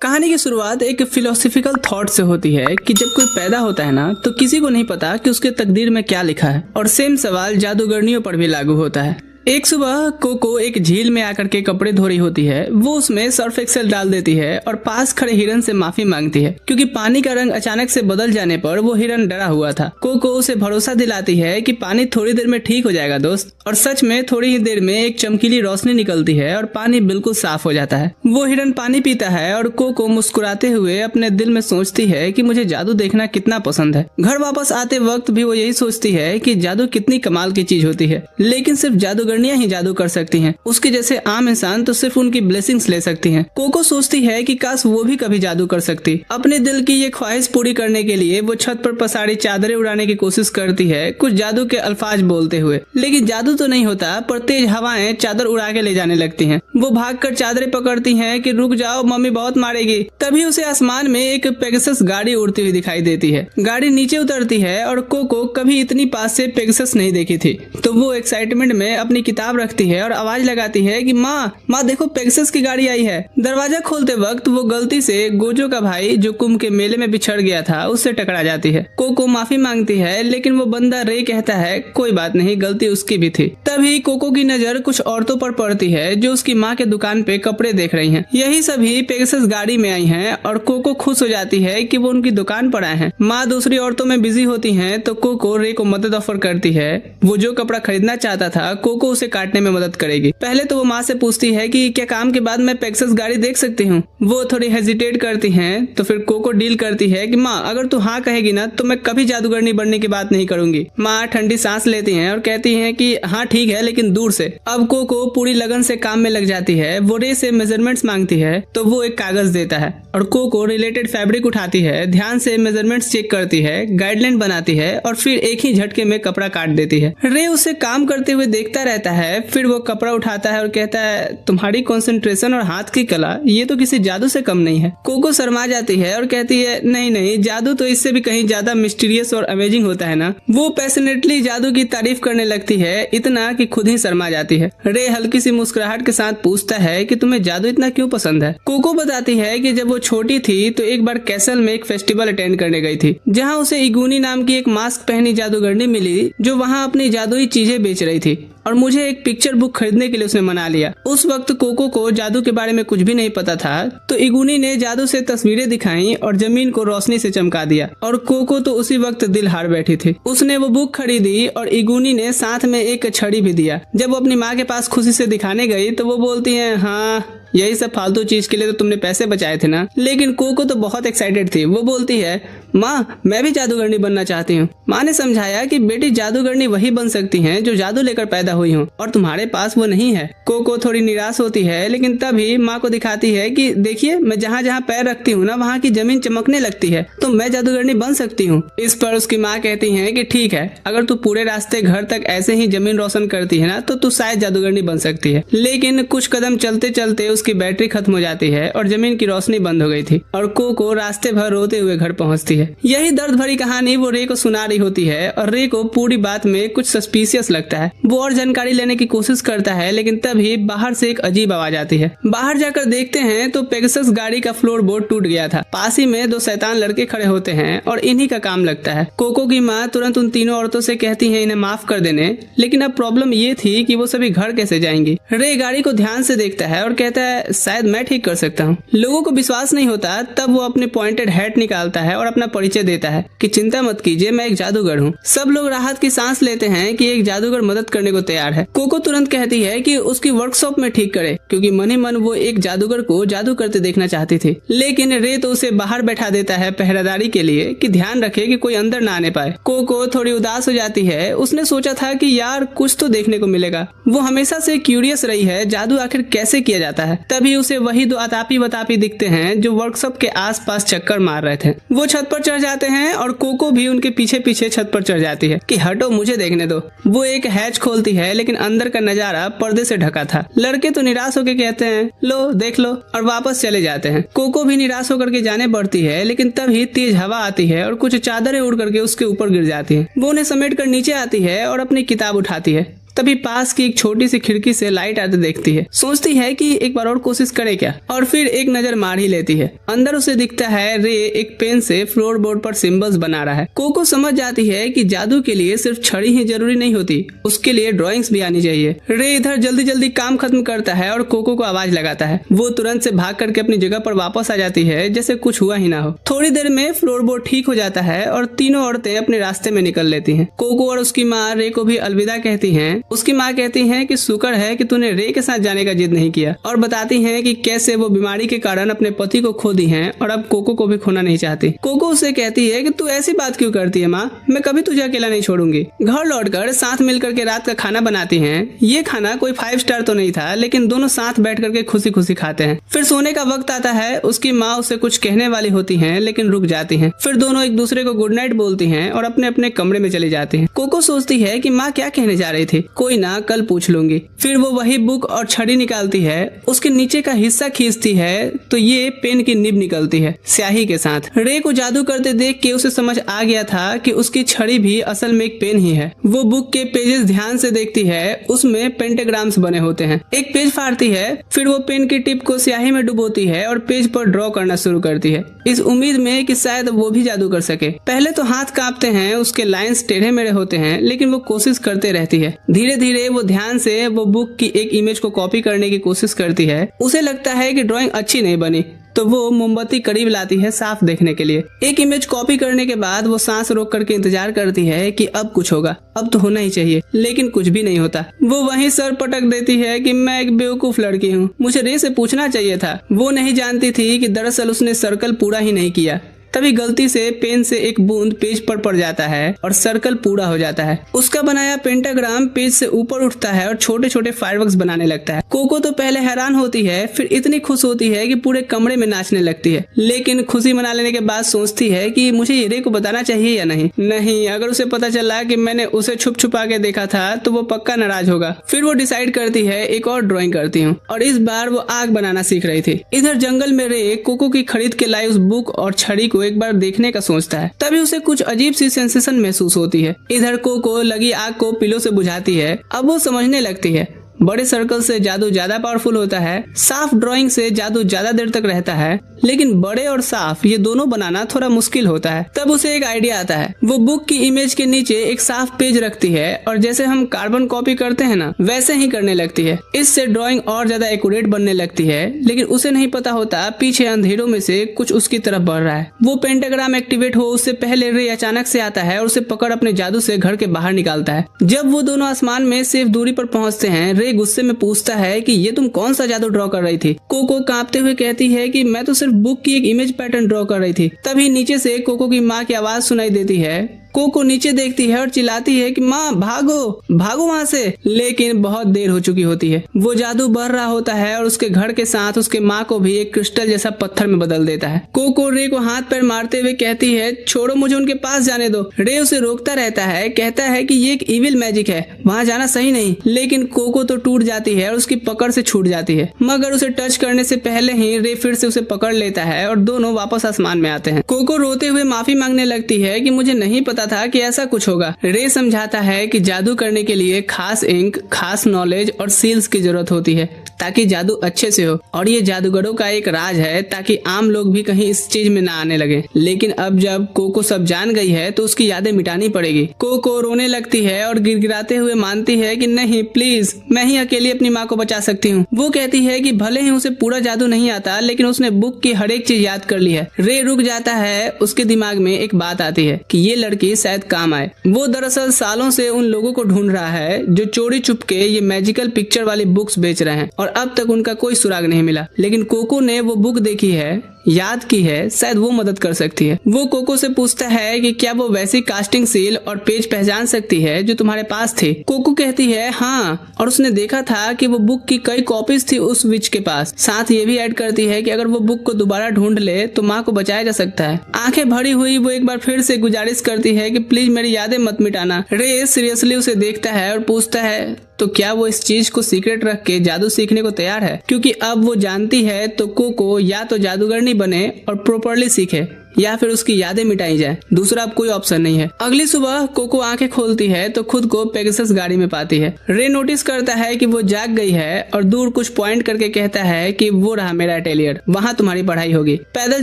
कहानी की शुरुआत एक फिलोसफिकल थॉट से होती है कि जब कोई पैदा होता है ना तो किसी को नहीं पता कि उसके तकदीर में क्या लिखा है। और सेम सवाल जादूगरनियों पर भी लागू होता है। एक सुबह कोको एक झील में आकर के कपड़े धो रही होती है। वो उसमें सर्फ एक्सेल डाल देती है और पास खड़े हिरन से माफी मांगती है क्योंकि पानी का रंग अचानक से बदल जाने पर वो हिरन डरा हुआ था। कोको उसे भरोसा दिलाती है कि पानी थोड़ी देर में ठीक हो जाएगा दोस्त। और सच में थोड़ी ही देर में एक चमकीली रोशनी निकलती है और पानी बिल्कुल साफ हो जाता है। वो हिरन पानी पीता है और कोको मुस्कुराते हुए अपने दिल में सोचती है कि मुझे जादू देखना कितना पसंद है। घर वापस आते वक्त भी वो यही सोचती है कि जादू कितनी कमाल की चीज होती है, लेकिन सिर्फ जादूगरनियां ही जादू कर सकती हैं। उसके जैसे आम इंसान तो सिर्फ उनकी ब्लेसिंग्स ले सकती हैं। कोको सोचती है कि काश वो भी कभी जादू कर सकती। अपने दिल की ये ख्वाहिश पूरी करने के लिए वो छत पर पसारी चादरें उड़ाने की कोशिश करती है, कुछ जादू के अल्फाज बोलते हुए। लेकिन जादू तो नहीं होता, पर तेज हवाएं चादर उड़ा के ले जाने लगती हैं। वो भागकर चादरें पकड़ती हैं कि रुक जाओ, मम्मी बहुत मारेगी। तभी उसे आसमान में एक पेगासस गाड़ी उड़ती हुई दिखाई देती है। गाड़ी नीचे उतरती है और कोको कभी इतनी पास से पेगासस नहीं देखी थी। तो वो एक्साइटमेंट में अपनी किताब रखती है और आवाज लगाती है कि माँ देखो, पेगासस की गाड़ी आई है। दरवाजा खोलते वक्त वो गलती से गोजो का भाई जो कुंभ के मेले में बिछड़ गया था उससे टकरा जाती है। कोको माफी मांगती है, लेकिन वो बंदा रे कहता है कोई बात नहीं, गलती उसकी भी थी। तभी कोको की नजर कुछ औरतों पर पड़ती है जो उसकी माँ के दुकान पे कपड़े देख रही हैं। यही सभी पेगासस गाड़ी में आई हैं और कोको खुश हो जाती है कि वो उनकी दुकान पर आए हैं। माँ दूसरी औरतों में बिजी होती हैं तो कोको रे को मदद ऑफर करती है। वो जो कपड़ा खरीदना चाहता था कोको उसे काटने में मदद करेगी। पहले तो वो माँ से पूछती है कि क्या काम के बाद मैं पेगासस गाड़ी देख सकती हूँ। वो थोड़ी हेजिटेट करती हैं तो फिर कोको डील करती है कि माँ अगर तू हाँ कहेगी ना तो मैं कभी जादूगरनी बनने की बात नहीं करूंगी। माँ ठंडी सांस लेती हैं और कहती हैं कि हाँ ठीक है, लेकिन दूर से। अब कोको पूरी लगन से काम में लग जाती है। वो रे से मेजरमेंट्स मांगती है तो वो एक कागज देता है और कोको रिलेटेड फैब्रिक उठाती है, ध्यान से मेजरमेंट्स चेक करती है, गाइडलाइन बनाती है और फिर एक ही झटके में कपड़ा काट देती है। रे उसे काम करते हुए देखता रहता है। फिर वो कपड़ा उठाता है और कहता है तुम्हारी कंसंट्रेशन और हाथ की कला ये तो किसी जादू से कम नहीं है। कोको शर्मा जाती है और कहती है नहीं, जादू तो इससे भी कहीं ज्यादा मिस्टीरियस और अमेजिंग होता है ना। वो पैशनेटली जादू की तारीफ करने लगती है, इतना कि खुद ही शर्मा जाती है। रे हल्की सी मुस्कुराहट के साथ पूछता है कि तुम्हें जादू इतना क्यों पसंद है। कोको बताती है कि जब वो छोटी थी तो एक बार कैसल में एक फेस्टिवल अटेंड करने गई थी, जहाँ उसे इगूनी नाम की एक मास्क पहनी जादूगरनी मिली जो वहाँ अपनी जादुई चीजें बेच रही थी और मुझे एक पिक्चर बुक खरीदने के लिए उसने मना लिया। उस वक्त कोको को जादू के बारे में कुछ भी नहीं पता था, तो इगूनी ने जादू से तस्वीरें दिखाई और जमीन को रोशनी से चमका दिया और कोको तो उसी वक्त दिल हार बैठी थी। उसने वो बुक खरीदी और इगूनी ने साथ में एक छड़ी भी दिया। जब वो अपनी माँ के पास खुशी से दिखाने गई तो वो बोलती है हाँ यही सब फालतू चीज के लिए तो तुमने पैसे बचाए थे ना। लेकिन कोको तो बहुत एक्साइटेड थी। वो बोलती है माँ मैं भी जादूगरनी बनना चाहती हूँ। माँ ने समझाया कि बेटी जादूगरनी वही बन सकती हैं जो जादू लेकर पैदा हुई हो और तुम्हारे पास वो नहीं है। कोको थोड़ी निराश होती है, लेकिन तभी माँ को दिखाती है कि देखिए मैं जहाँ जहाँ पैर रखती हूँ ना वहाँ की जमीन चमकने लगती है, तो मैं जादूगरनी बन सकती हूँ। इस पर उसकी माँ कहती है कि ठीक है, अगर तू पूरे रास्ते घर तक ऐसे ही जमीन रोशन करती है ना तो तू शायद जादूगरनी बन सकती है। लेकिन कुछ कदम चलते चलते उसकी बैटरी खत्म हो जाती है और जमीन की रोशनी बंद हो गई थी और कोको रास्ते भर रोते हुए घर पहुंचती है। यही दर्द भरी कहानी वो रे को सुना रही होती है और रे को पूरी बात में कुछ सस्पिशियस लगता है। वो और जानकारी लेने की कोशिश करता है, लेकिन तभी बाहर से एक अजीब आवाज आती है। बाहर जाकर देखते हैं तो पेगासस गाड़ी का फ्लोर बोर्ड टूट गया था। पास ही में दो शैतान लड़के खड़े होते हैं और इन्हीं का काम लगता है। कोको की माँ तुरंत उन तीनों औरतों से कहती है इन्हें माफ कर देने, लेकिन अब प्रॉब्लम ये थी कि वो सभी घर कैसे जाएंगी। रे गाड़ी को ध्यान से देखता है और कहता है शायद मैं ठीक कर सकता हूँ। लोगों को विश्वास नहीं होता, तब वो अपने पॉइंटेड हैट निकालता है और अपना परिचय देता है कि चिंता मत कीजिए मैं एक जादूगर हूँ। सब लोग राहत की सांस लेते हैं कि एक जादूगर मदद करने को तैयार है। कोको तुरंत कहती है कि उसकी वर्कशॉप में ठीक करे, क्योंकि मन ही मन वो एक जादूगर को जादू करते देखना चाहती थी। लेकिन रे तो उसे बाहर बैठा देता है पहरेदारी के लिए कि ध्यान रखे कि कोई अंदर ना आने पाए। कोको थोड़ी उदास हो जाती है। उसने सोचा था कि यार कुछ तो देखने को मिलेगा। वो हमेशा से क्यूरियस रही है जादू आखिर कैसे किया जाता है। तभी उसे वही दो अतापी बतापी दिखते हैं जो वर्कशॉप के आसपास चक्कर मार रहे थे। वो छत पर चढ़ जाते हैं और कोको भी उनके पीछे पीछे छत पर चढ़ जाती है कि हटो मुझे देखने दो। वो एक हैच खोलती है, लेकिन अंदर का नजारा पर्दे से ढका था। लड़के तो निराश होकर कहते हैं लो देख लो और वापस चले जाते हैं। कोको भी निराश होकर के जाने बढ़ती है, लेकिन तभी तेज हवा आती है और कुछ चादरें उड़ करके उसके ऊपर गिर जाती है। वो उन्हें समेट कर नीचे आती है और अपनी किताब उठाती है। तभी पास की एक छोटी सी खिड़की से लाइट आते देखती है। सोचती है कि एक बार और कोशिश करे क्या, और फिर एक नजर मार ही लेती है। अंदर उसे दिखता है रे एक पेन से फ्लोर बोर्ड पर सिंबल्स बना रहा है। कोको समझ जाती है कि जादू के लिए सिर्फ छड़ी ही जरूरी नहीं होती, उसके लिए ड्राइंग्स भी आनी चाहिए। रे इधर जल्दी जल्दी काम खत्म करता है और कोको को आवाज लगाता है। वो तुरंत से भाग करके अपनी जगह पर वापस आ जाती है जैसे कुछ हुआ ही ना हो। थोड़ी देर में फ्लोर बोर्ड ठीक हो जाता है और तीनों औरतें अपने रास्ते में निकल लेती हैं। कोको और उसकी माँ रे को भी अलविदा कहती हैं। उसकी माँ कहती है कि शुक्र है कि तूने रे के साथ जाने का जिद नहीं किया, और बताती हैं कि कैसे वो बीमारी के कारण अपने पति को खो दी हैं और अब कोको को भी खोना नहीं चाहती। कोको उसे कहती है कि तू ऐसी बात क्यों करती है माँ, मैं कभी तुझे अकेला नहीं छोड़ूंगी। घर लौटकर साथ मिलकर के रात का खाना बनाती हैं। ये खाना कोई 5 स्टार तो नहीं था, लेकिन दोनों साथ बैठ करके खुशी खुशी खाते हैं। फिर सोने का वक्त आता है। उसकी माँ उसे कुछ कहने वाली होती है लेकिन रुक जाती हैं। फिर दोनों एक दूसरे को गुड नाइट बोलती हैं और अपने अपने कमरे में चली जाती हैं। कोको सोचती है कि माँ क्या कहने जा रही थी, कोई ना, कल पूछ लूंगी। फिर वो वही बुक और छड़ी निकालती है। उसके नीचे का हिस्सा खींचती है तो ये पेन की निब निकलती है स्याही के साथ। रे को जादू करते देख के उसे समझ आ गया था कि उसकी छड़ी भी असल में एक पेन ही है। वो बुक के पेजेस ध्यान से देखती है, उसमें पेंटाग्राम्स बने होते हैं। एक पेज फाड़ती है, फिर वो पेन की टिप को स्याही में डुबोती है और पेज पर ड्रॉ करना शुरू करती है, इस उम्मीद में कि शायद वो भी जादू कर सके। पहले तो हाथ कांपते हैं, उसके लाइंस टेढ़े मेढ़े होते हैं, लेकिन वो कोशिश करते रहती है। धीरे धीरे वो ध्यान से वो बुक की एक इमेज को कॉपी करने की कोशिश करती है। उसे लगता है कि ड्राइंग अच्छी नहीं बनी, तो वो मोमबत्ती करीब लाती है साफ देखने के लिए। एक इमेज कॉपी करने के बाद वो सांस रोक करके इंतजार करती है कि अब कुछ होगा, अब तो होना ही चाहिए, लेकिन कुछ भी नहीं होता। वो वहीं सर पटक देती है कि मैं एक बेवकूफ लड़की हूँ, मुझे रे से पूछना चाहिए था। वो नहीं जानती थी कि दरअसल उसने सर्कल पूरा ही नहीं किया। तभी गलती से पेन से एक बूंद पेज पर पड़ जाता है और सर्कल पूरा हो जाता है। उसका बनाया पेंटाग्राम पेज से ऊपर उठता है और छोटे छोटे फायरवर्क्स बनाने लगता है। कोको तो पहले हैरान होती है, फिर इतनी खुश होती है कि पूरे कमरे में नाचने लगती है, लेकिन खुशी मना लेने के बाद सोचती है कि मुझे ये रे को बताना चाहिए या नहीं। अगर उसे पता चला कि मैंने उसे छुप छुपा के देखा था तो वो पक्का नाराज होगा। फिर वो डिसाइड करती है एक और ड्राइंग करती हूँ, और इस बार वो आग बनाना सीख रही थी। इधर जंगल में रे कोको की खरीद के लाई उस बुक और छड़ी को एक बार देखने का सोचता है। तभी उसे कुछ अजीब सी सेंसेशन महसूस होती है। इधर कोको लगी आग को पिलो से बुझाती है। अब वो समझने लगती है बड़े सर्कल से जादू ज्यादा पावरफुल होता है, साफ ड्राइंग से जादू ज्यादा देर तक रहता है, लेकिन बड़े और साफ ये दोनों बनाना थोड़ा मुश्किल होता है। तब उसे एक आइडिया आता है। वो बुक की इमेज के नीचे एक साफ पेज रखती है और जैसे हम कार्बन कॉपी करते हैं ना, वैसे ही करने लगती है। इससे ड्राइंग और ज्यादा एक्यूरेट बनने लगती है, लेकिन उसे नहीं पता होता पीछे अंधेरों में से कुछ उसकी तरफ बढ़ रहा है। वो पेंटाग्राम एक्टिवेट हो उससे पहले रे अचानक से आता है और उसे पकड़ अपने जादू से घर के बाहर निकालता है। जब वो दोनों आसमान में सेफ दूरी पर पहुंचते हैं, रे गुस्से में पूछता है कि ये तुम कौन सा जादू ड्रॉ कर रही थी। कोको कांपते हुए कहती है कि मैं तो सिर्फ बुक की एक इमेज पैटर्न ड्रॉ कर रही थी। तभी नीचे से कोको की माँ की आवाज सुनाई देती है। कोको नीचे देखती है और चिल्लाती है कि माँ भागो भागो वहाँ से, लेकिन बहुत देर हो चुकी होती है। वो जादू बढ़ रहा होता है और उसके घर के साथ उसके माँ को भी एक क्रिस्टल जैसा पत्थर में बदल देता है। कोको रे को हाथ पैर मारते हुए कहती है छोड़ो, मुझे उनके पास जाने दो। रे उसे रोकता रहता है, कहता है कि ये एक इविल मैजिक है, वहाँ जाना सही नहीं। लेकिन कोको तो टूट जाती है और उसकी पकड़ से छूट जाती है, मगर उसे टच करने से पहले ही रे फिर से उसे पकड़ लेता है और दोनों वापस आसमान में आते हैं। कोको रोते हुए माफी मांगने लगती है कि मुझे नहीं पता था कि ऐसा कुछ होगा। रे समझाता है कि जादू करने के लिए खास इंक, खास नॉलेज और सील्स की जरूरत होती है ताकि जादू अच्छे से हो, और ये जादूगरों का एक राज है ताकि आम लोग भी कहीं इस चीज में ना आने लगे। लेकिन अब जब कोको सब जान गई है तो उसकी यादें मिटानी पड़ेगी। कोको रोने लगती है और गिड़गिड़ाते हुए मानती है कि नहीं प्लीज, मैं ही अकेली अपनी माँ को बचा सकती हूँ। वो कहती है कि भले ही उसे पूरा जादू नहीं आता, लेकिन उसने बुक की हर एक चीज याद कर ली है। रे रुक जाता है। उसके दिमाग में एक बात आती है कि ये लड़की शायद काम आए। वो दरअसल सालों से उन लोगों को ढूंढ रहा है जो चोरी चुपके ये मैजिकल पिक्चर वाली बुक्स बेच रहे हैं, और अब तक उनका कोई सुराग नहीं मिला। लेकिन कोको ने वो बुक देखी है, याद की है, शायद वो मदद कर सकती है। वो कोको से पूछता है कि क्या वो वैसी कास्टिंग सील और पेज पहचान सकती है जो तुम्हारे पास थी। कोको कहती है हाँ, और उसने देखा था कि वो बुक की कई कॉपीज थी उस विच के पास। साथ ये भी ऐड करती है कि अगर वो बुक को दोबारा ढूंढ ले तो माँ को बचाया जा सकता है। आंखें भरी हुई वो एक बार फिर से गुजारिश करती है कि प्लीज मेरी यादें मत मिटाना। रे सीरियसली उसे देखता है और पूछता है तो क्या वो इस चीज को सीक्रेट रख के जादू सीखने को तैयार है, क्योंकि अब वो जानती है तो कोको या तो जादूगरनी बने और प्रॉपरली सीखे, या फिर उसकी यादें मिटाई जाए। दूसरा अब कोई ऑप्शन नहीं है। अगली सुबह कोको आंखें खोलती है तो खुद को पेगासस गाड़ी में पाती है। रे नोटिस करता है कि वो जाग गई है और दूर कुछ पॉइंट करके कहता है कि वो रहा मेरा अटेलियर, वहाँ तुम्हारी पढ़ाई होगी। पैदल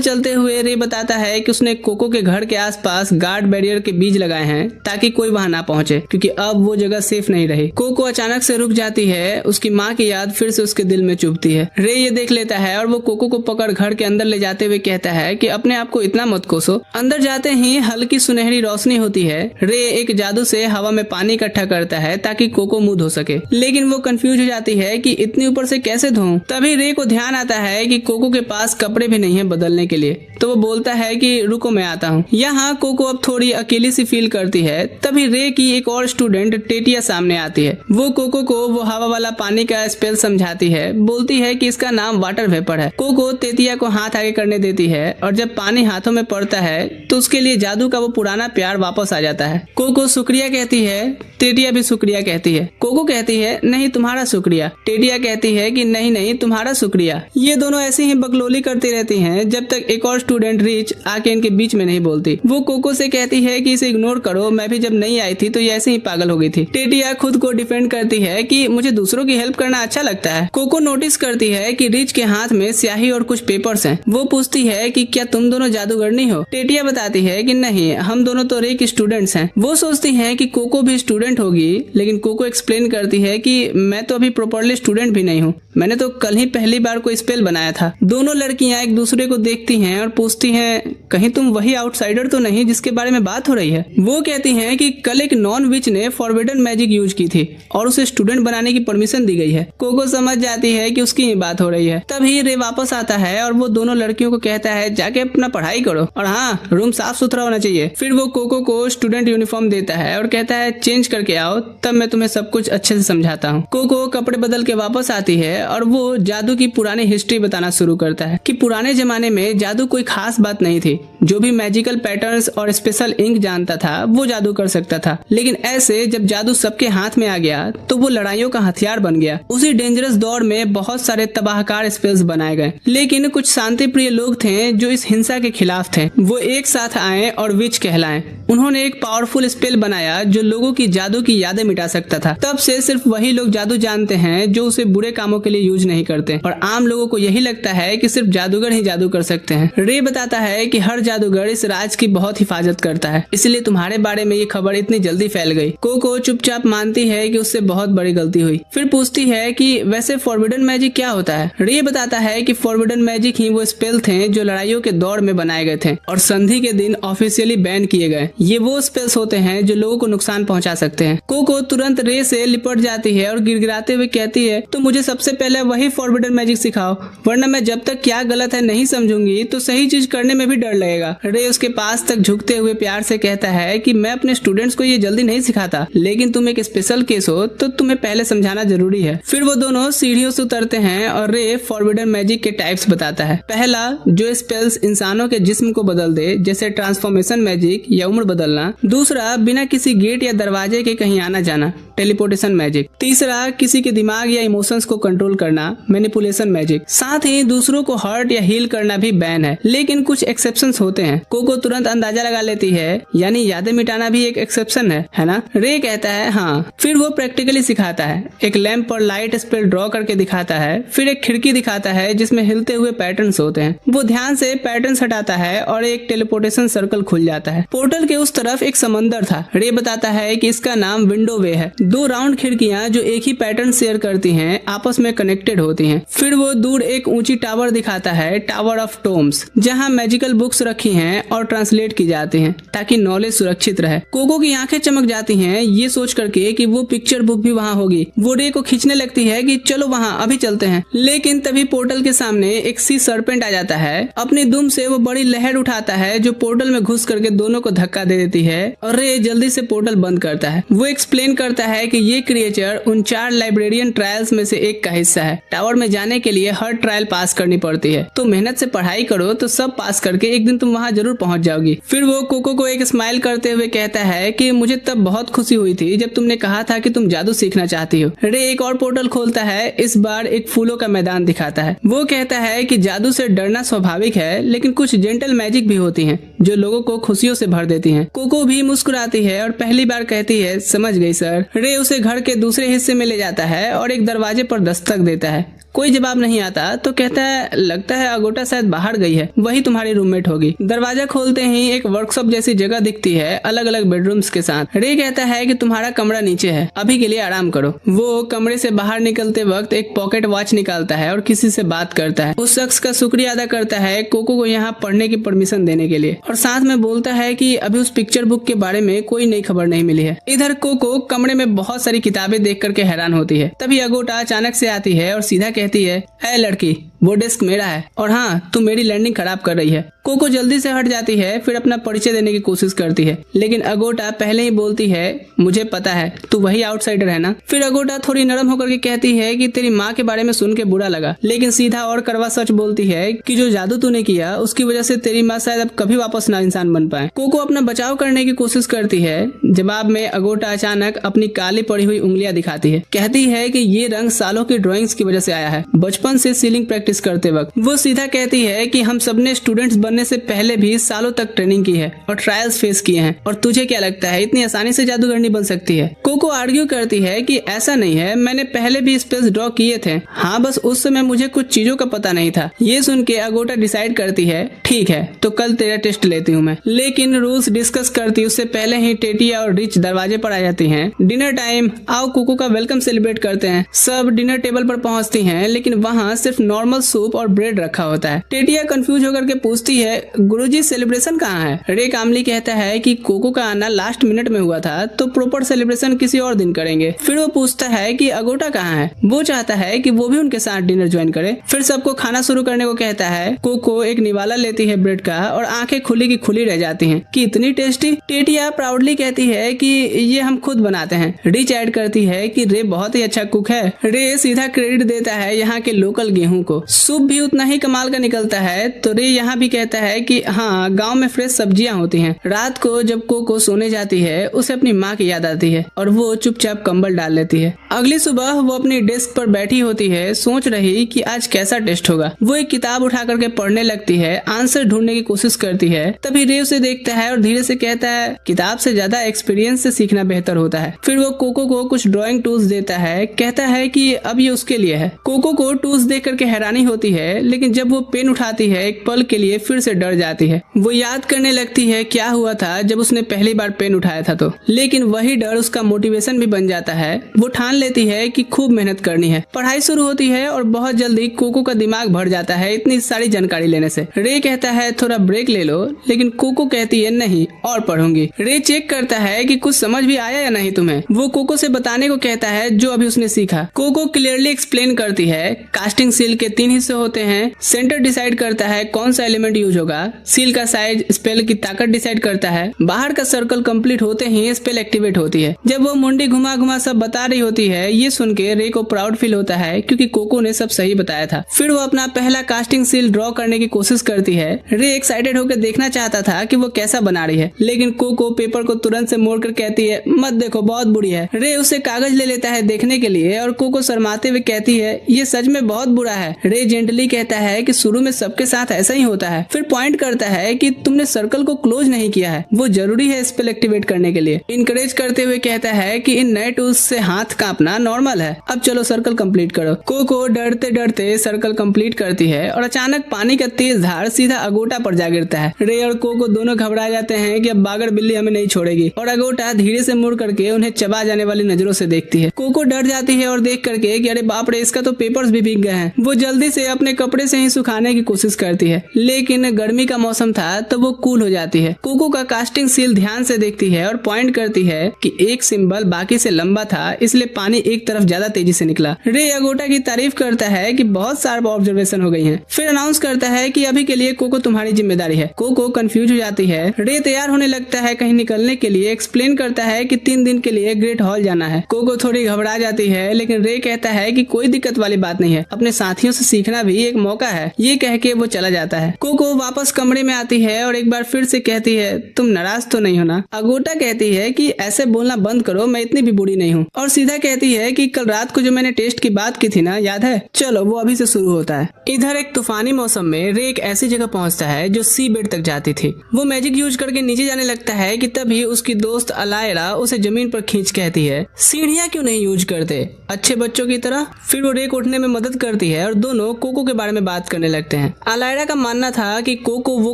चलते हुए रे बताता है कि उसने कोको के घर के आसपास गार्ड बैरियर के बीज लगाए हैं ताकि कोई वहाँ ना पहुंचे, क्योंकि अब वो जगह सेफ नहीं रही। कोको अचानक से रुक जाती है। उसकी माँ की याद फिर से उसके दिल में चुभती है। रे ये देख लेता है और वो कोको को पकड़ घर के अंदर ले जाते हुए कहता है कि अपने आप को इतना मत कोसो। अंदर जाते ही हल्की सुनहरी रोशनी होती है। रे एक जादू से हवा में पानी इकट्ठा करता है ताकि कोको मुंह धो सके, लेकिन वो कंफ्यूज हो जाती है कि इतनी ऊपर से कैसे धोऊं। तभी रे को ध्यान आता है कि कोको के पास कपड़े भी नहीं है बदलने के लिए, तो वो बोलता है कि रुको मैं आता हूँ। यहाँ कोको अब थोड़ी अकेली सी फील करती है। तभी रे की एक और स्टूडेंट टेटिया सामने आती है। वो कोको को वो हवा वाला पानी का स्पेल समझाती है। बोलती है कि इसका नाम वाटर वेपर है। कोको तेतिया को हाथ आगे करने देती है और जब पानी हाथों में पड़ता है तो उसके लिए जादू का वो पुराना प्यार वापस आ जाता है। कोको शुक्रिया कहती है, टेटिया भी शुक्रिया कहती है। कोको कहती है नहीं तुम्हारा शुक्रिया। टेटिया कहती है कि नहीं नहीं तुम्हारा शुक्रिया। ये दोनों ऐसे ही बकलोली करती रहती हैं जब तक एक और स्टूडेंट रिच आके इनके बीच में नहीं बोलती। वो कोको से कहती है कि इसे इग्नोर करो, मैं भी जब नहीं आई थी तो ये ऐसे ही पागल हो गई थी। टेटिया खुद को डिफेंड करती है कि मुझे दूसरों की हेल्प करना अच्छा लगता है। कोको नोटिस करती है कि रिच के हाथ में स्याही और कुछ पेपर्स हैं। वो पूछती है कि क्या तुम दोनों जादूगरनी हो। टेटिया बताती है कि नहीं, हम दोनों तो रे के स्टूडेंट्स हैं। वो सोचती है कि कोको भी स्टूडेंट होगी, लेकिन कोको एक्सप्लेन करती है कि मैं तो अभी प्रॉपर्ली स्टूडेंट भी नहीं हूँ, मैंने तो कल ही पहली बार कोई स्पेल बनाया था। दोनों लड़कियां एक दूसरे को देखती हैं और पूछती हैं कहीं तुम वही आउटसाइडर तो नहीं जिसके बारे में बात हो रही है। वो कहती हैं कि कल एक नॉन विच ने फॉरबिडन मैजिक यूज की थी और उसे स्टूडेंट बनाने की परमिशन दी गई है। कोको समझ जाती है कि उसकी ही बात हो रही है। तभी रे वापस आता है और वो दोनों लड़कियों को कहता है जाके अपना पढ़ाई करो और हाँ, रूम साफ सुथरा होना चाहिए। फिर वो कोको को स्टूडेंट यूनिफॉर्म देता है और कहता है चेंज करके आओ, तब मैं तुम्हें सब कुछ अच्छे से समझाता हूँ। कोको कपड़े बदल के वापस आती है और वो जादू की पुरानी हिस्ट्री बताना शुरू करता है कि पुराने जमाने में जादू कोई खास बात नहीं थी। जो भी मैजिकल पैटर्न्स और स्पेशल इंक जानता था वो जादू कर सकता था, लेकिन ऐसे जब जादू सबके हाथ में आ गया तो वो लड़ाइयों का हथियार बन गया। उसी डेंजरस दौर में बहुत सारे तबाहकार स्पेल्स बनाए गए, लेकिन कुछ शांति प्रिय लोग थे जो इस हिंसा के खिलाफ थे। वो एक साथ आए और विच कहलाए। उन्होंने एक पावरफुल स्पेल बनाया जो लोगों की जादू की यादें मिटा सकता था। तब से सिर्फ वही लोग जादू जानते हैं जो उसे बुरे कामों के लिए यूज नहीं करते, और आम लोगों को यही लगता है कि सिर्फ जादूगर ही जादू कर सकते हैं। रे बताता है कि हर जादूगर इस राज की बहुत हिफाजत करता है, इसलिए तुम्हारे बारे में ये खबर इतनी जल्दी फैल गई। कोको चुपचाप मानती है कि उससे बहुत बड़ी गलती हुई। फिर पूछती है कि वैसे फॉरबिडन मैजिक क्या होता है। रे बताता है कि फॉरबिडन मैजिक ही वो स्पेल थे जो लड़ाइयों के दौर में बनाए गए थे और संधि के दिन ऑफिशियली बैन किए गए। ये वो स्पेल्स होते हैं जो लोगों को नुकसान पहुंचा सकते हैं। कोको तुरंत रे से लिपट जाती है और गिड़गिड़ाते हुए कहती है तो मुझे सबसे पहले वही फॉरबिडन मैजिक सिखाओ, वरना मैं जब तक क्या गलत है नहीं समझूंगी तो सही चीज करने में भी डर लगेगा। रे उसके पास तक झुकते हुए प्यार से कहता है कि मैं अपने स्टूडेंट्स को ये जल्दी नहीं सिखाता, लेकिन तुम एक स्पेशल केस हो तो तुम्हें पहले समझाना जरूरी है। फिर वो दोनों सीढ़ियों से उतरते हैं और रे फॉरबिडन मैजिक के टाइप्स बताता है। पहला, जो स्पेल्स इंसानों के जिस्म को बदल दे, जैसे ट्रांसफॉर्मेशन मैजिक या उम्र बदलना। दूसरा, बिना किसी गेट या दरवाजे के कहीं आना जाना, टेलीपोर्टेशन मैजिक। तीसरा, किसी के दिमाग या इमोशंस को कंट्रोल करना, मैनिपुलेशन मैजिक। साथ ही दूसरों को हर्ट या हील करना भी बैन है, लेकिन कुछ एक्सेप्शंस होते हैं। कोको तुरंत अंदाजा लगा लेती है, यानी यादें मिटाना भी एक एक्सेप्शन है ना। रे कहता है हाँ। फिर वो प्रैक्टिकली सिखाता है। एक लैंप पर लाइट स्पेल ड्रॉ करके दिखाता है। फिर एक खिड़की दिखाता है जिसमें हिलते हुए पैटर्न्स होते हैं। वो ध्यान से पैटर्न्स हटाता है और एक टेलीपोर्टेशन सर्कल खुल जाता है। पोर्टल के उस तरफ एक समंदर था। रे बताता है कि इसका नाम विंडो वे है। दो राउंड खिड़कियां जो एक ही पैटर्न शेयर करती हैं आपस में कनेक्टेड होती हैं। फिर वो दूर एक ऊंची टावर दिखाता है, टावर ऑफ टोम्स, जहां मैजिकल बुक्स रखी हैं और ट्रांसलेट की जाती हैं ताकि नॉलेज सुरक्षित रहे। कोको की आंखें चमक जाती हैं ये सोच करके कि वो पिक्चर बुक भी वहां होगी। वो रे को खींचने लगती है कि चलो वहां अभी चलते हैं, लेकिन तभी पोर्टल के सामने एक सी सर्पेंट आ जाता है। अपनी दुम से वो बड़ी लहर उठाता है जो पोर्टल में घुस करके दोनों को धक्का दे देती है और रे जल्दी से पोर्टल बंद करता है। वो एक्सप्लेन करता है कि ये क्रिएचर उन 4 लाइब्रेरियन ट्रायल्स में से एक का हिस्सा है। टावर में जाने के लिए हर ट्रायल पास करनी पड़ती है, तो मेहनत से पढ़ाई करो तो सब पास करके एक दिन तुम वहाँ जरूर पहुँच जाओगी। फिर वो कोको को एक स्माइल करते हुए कहता है कि मुझे तब बहुत खुशी हुई थी जब तुमने कहा था कि तुम जादू सीखना चाहती हो। रे एक और पोर्टल खोलता है, इस बार एक फूलों का मैदान दिखाता है। वो कहता है कि जादू से डरना स्वाभाविक है, लेकिन कुछ जेंटल मैजिक भी होती हैं जो लोगों को खुशियों से भर देती हैं। कोको भी मुस्कुराती है और पहली बार कहती है समझ गई सर। रे उसे घर के दूसरे हिस्से में ले जाता है और एक दरवाजे पर दस्तक देता है। कोई जवाब नहीं आता तो कहता है लगता है अगोटा शायद बाहर गई है, वही तुम्हारी रूममेट होगी। दरवाजा खोलते ही एक वर्कशॉप जैसी जगह दिखती है, अलग अलग बेडरूम्स के साथ। रे कहता है कि तुम्हारा कमरा नीचे है, अभी के लिए आराम करो। वो कमरे से बाहर निकलते वक्त एक पॉकेट वॉच निकालता है और किसी से बात करता है। उस शख्स का शुक्रिया अदा करता है कोको को यहाँ पढ़ने की परमिशन देने के लिए, और साथ में बोलता है कि अभी उस पिक्चर बुक के बारे में कोई नई खबर नहीं मिली है। इधर कोको कमरे में बहुत सारी किताबें देख करके हैरान होती है। तभी अगोटा अचानक से आती है और सीधा कहती है ऐ लड़की, वो डेस्क मेरा है और हाँ तू मेरी लैंडिंग खराब कर रही है। कोको जल्दी से हट जाती है, फिर अपना परिचय देने की कोशिश करती है, लेकिन अगोटा पहले ही बोलती है मुझे पता है तू वही आउटसाइडर है ना। फिर अगोटा थोड़ी नरम होकर के कहती है कि तेरी माँ के बारे में सुन के बुरा लगा, लेकिन सीधा और कड़वा सच बोलती है कि जो जादू तूने किया उसकी वजह से तेरी माँ शायद अब कभी वापस ना इंसान बन पाए। कोको अपना बचाव करने की कोशिश करती है। जवाब में अगोटा अचानक अपनी काली पड़ी हुई उंगलियां दिखाती है, कहती है कि ये रंग सालों की ड्राइंग्स की वजह से आया है, बचपन से सीलिंग प्रैक्टिस करते वक्त। वो सीधा कहती है कि हम सबने स्टूडेंट्स बनने से पहले भी सालों तक ट्रेनिंग की है और ट्रायल्स फेस किए हैं, और तुझे क्या लगता है इतनी आसानी से जादूगरनी बन सकती है। कोको आर्ग्यू करती है कि ऐसा नहीं है, मैंने पहले भी स्पेल्स ड्रॉ किए थे, हाँ बस उस समय मुझे कुछ चीजों का पता नहीं था। ये सुन के अगोटा डिसाइड करती है ठीक है तो कल तेरा टेस्ट लेती हूँ मैं, लेकिन रूल्स डिस्कस करती उससे पहले ही टेटिया और रिच दरवाजे पर आ जाती हैं। डिनर टाइम, आओ कोको का वेलकम सेलिब्रेट करते हैं। सब डिनर टेबल पर पहुंचती हैं, लेकिन वहाँ सिर्फ नॉर्मल सूप और ब्रेड रखा होता है। टेटिया कंफ्यूज होकर के पूछती है गुरुजी सेलिब्रेशन कहाँ है। रे कामली कहता है कि कोको का आना लास्ट मिनट में हुआ था तो प्रॉपर सेलिब्रेशन किसी और दिन करेंगे। फिर वो पूछता है कि अगोटा कहाँ है। वो चाहता है कि वो भी उनके साथ डिनर ज्वाइन करे। फिर सबको खाना शुरू करने को कहता है। कोको एक निवाला लेती है ब्रेड का और आंखें खुली की खुली रह जाती हैं कि इतनी टेस्टी। टेटिया प्राउडली कहती है कि ये हम खुद बनाते हैं। रिच ऐड करती है कि रे बहुत ही अच्छा कुक है। रे सीधा क्रेडिट देता है यहाँ के लोकल गेहूं को। सूप भी उतना ही कमाल का निकलता है। तो रे यहाँ भी कहता है कि हाँ गांव में फ्रेश सब्जियां होती हैं। रात को जब कोको सोने जाती है उसे अपनी माँ की याद आती है और वो चुपचाप कंबल डाल लेती है। अगली सुबह वो अपनी डेस्क पर बैठी होती है, सोच रही कि आज कैसा टेस्ट होगा। वो एक किताब उठा करके पढ़ने लगती है, आंसर ढूंढने की कोशिश करती है। तभी रे उसे देखता है और धीरे से कहता है किताब से ज्यादा एक्सपीरियंस से सीखना बेहतर होता है। फिर वो कोको को कुछ ड्राइंग टूल्स देता है, कहता है कि अब ये उसके लिए है। कोको को टूल्स देख करके हैरानी होती है, लेकिन जब वो पेन उठाती है एक पल के लिए फिर से डर जाती है। वो याद करने लगती है क्या हुआ था जब उसने पहली बार पेन उठाया था तो, लेकिन वही डर उसका मोटिवेशन भी बन जाता है। वो ठान लेती है कि खूब मेहनत करनी है। पढ़ाई शुरू होती है और बहुत जल्दी कोको का दिमाग भर जाता है इतनी सारी जानकारी लेने से। रे कहता है थोड़ा ब्रेक ले लो, लेकिन कोको कहती है नहीं और पढ़ूंगी। रे चेक करता है कि कुछ समझ भी आया या नहीं तुम्हें। वो कोको से बताने को कहता है जो अभी उसने सीखा। कोको क्लियरली एक्सप्लेन करती है कास्टिंग सील के 3 हिस्से होते हैं। सेंटर डिसाइड करता है कौन सा एलिमेंट यूज होगा। सील का साइज स्पेल की ताकत डिसाइड करता है। बाहर का सर्कल कंप्लीट होते ही स्पेल एक्टिवेट होती है। जब वो मुंडी घुमा घुमा सब बता रही होती है, ये सुन के रे को प्राउड फील होता है क्योंकि कोको ने सब सही बताया था। फिर वो अपना पहला कास्टिंग सील ड्रॉ करने की कोशिश करती है। रे एक्साइटेड होकर देखना चाहता था कि वो कैसा बना रही है, लेकिन कोको पेपर को तुरंत से मोड़कर कहती है मत देखो बहुत बुरी है। रे उससे कागज ले लेता है देखने के लिए और कोको शर्माते हुए कहती है ये सच में बहुत बुरा है। रे जेंटली कहता है कि शुरू में सबके साथ ऐसा ही होता है। फिर पॉइंट करता है कि तुमने सर्कल को क्लोज नहीं किया है, वो जरूरी है स्पेल एक्टिवेट करने के लिए। इनकरेज करते हुए कहता है कि इन नए टूल्स से हाथ कांपना नॉर्मल है, अब चलो सर्कल कंप्लीट करो। कोको डरते डरते सर्कल कंप्लीट करती है और अचानक पानी का तेज धार सीधा अगोटा पर जा गिरता है। रे और कोको दोनों घबरा जाते हैं कि अब बागर बिल्ली हमें नहीं छोड़ेगी, और अगोटा धीरे से मुड़ करके उन्हें चबा जाने वाली नजरों से देखती है। कोको डर जाती है और देख करके कि अरे बाप रे इसका तो पेपर्स भी भीग गए हैं। वो जल्दी से अपने कपड़े से ही सुखाने की कोशिश करती है, लेकिन गर्मी का मौसम था तो वो कूल हो जाती है। कोको का कास्टिंग सील ध्यान से देखती है और पॉइंट करती है कि एक सिंबल बाकी से लंबा था, इसलिए पानी एक तरफ ज्यादा तेजी से निकला। रे अगोटा की तारीफ करता है कि बहुत शार्प ऑब्जर्वेशन हो गई है। फिर अनाउंस करता है कि अभी के लिए कोको तुम्हारी जिम्मेदारी है। कोको कंफ्यूज हो जाती है। रे तैयार होने लगता है कहीं निकलने के लिए, एक्सप्लेन करता है कि 3 दिन के लिए ग्रेट हॉल जाना है। कोको थोड़ी घबरा जाती है, लेकिन रे कहता है कि कोई दिक्कत वाली बात नहीं है, अपने साथियों से सीखना भी एक मौका है, ये कह के वो चला जाता है। कोको वापस कमरे में आती है और एक बार फिर से कहती है, तुम नाराज तो नहीं हो ना? अगोटा कहती है कि ऐसे बोलना बंद करो, मैं इतनी भी बुरी नहीं हूँ, और सीधा कहती है कि कल रात को जो मैंने टेस्ट की बात की थी ना, याद है? चलो वो अभी से शुरू होता है। इधर एक तूफानी मौसम में रे एक ऐसी जगह पहुंचता है जो सी बेड तक जाती थी। वो मैजिक यूज करके नीचे जाने लगता है कि तभी उसकी दोस्त अलायरा उसे जमीन पर खींच कहती है, सीढ़ियां क्यों नहीं यूज करते अच्छे बच्चों की तरह? फिर वो रे को उठने में मदद करती है और दोनों कोको के बारे में बात करने लगते हैं। अलायरा का मानना था कि कोको वो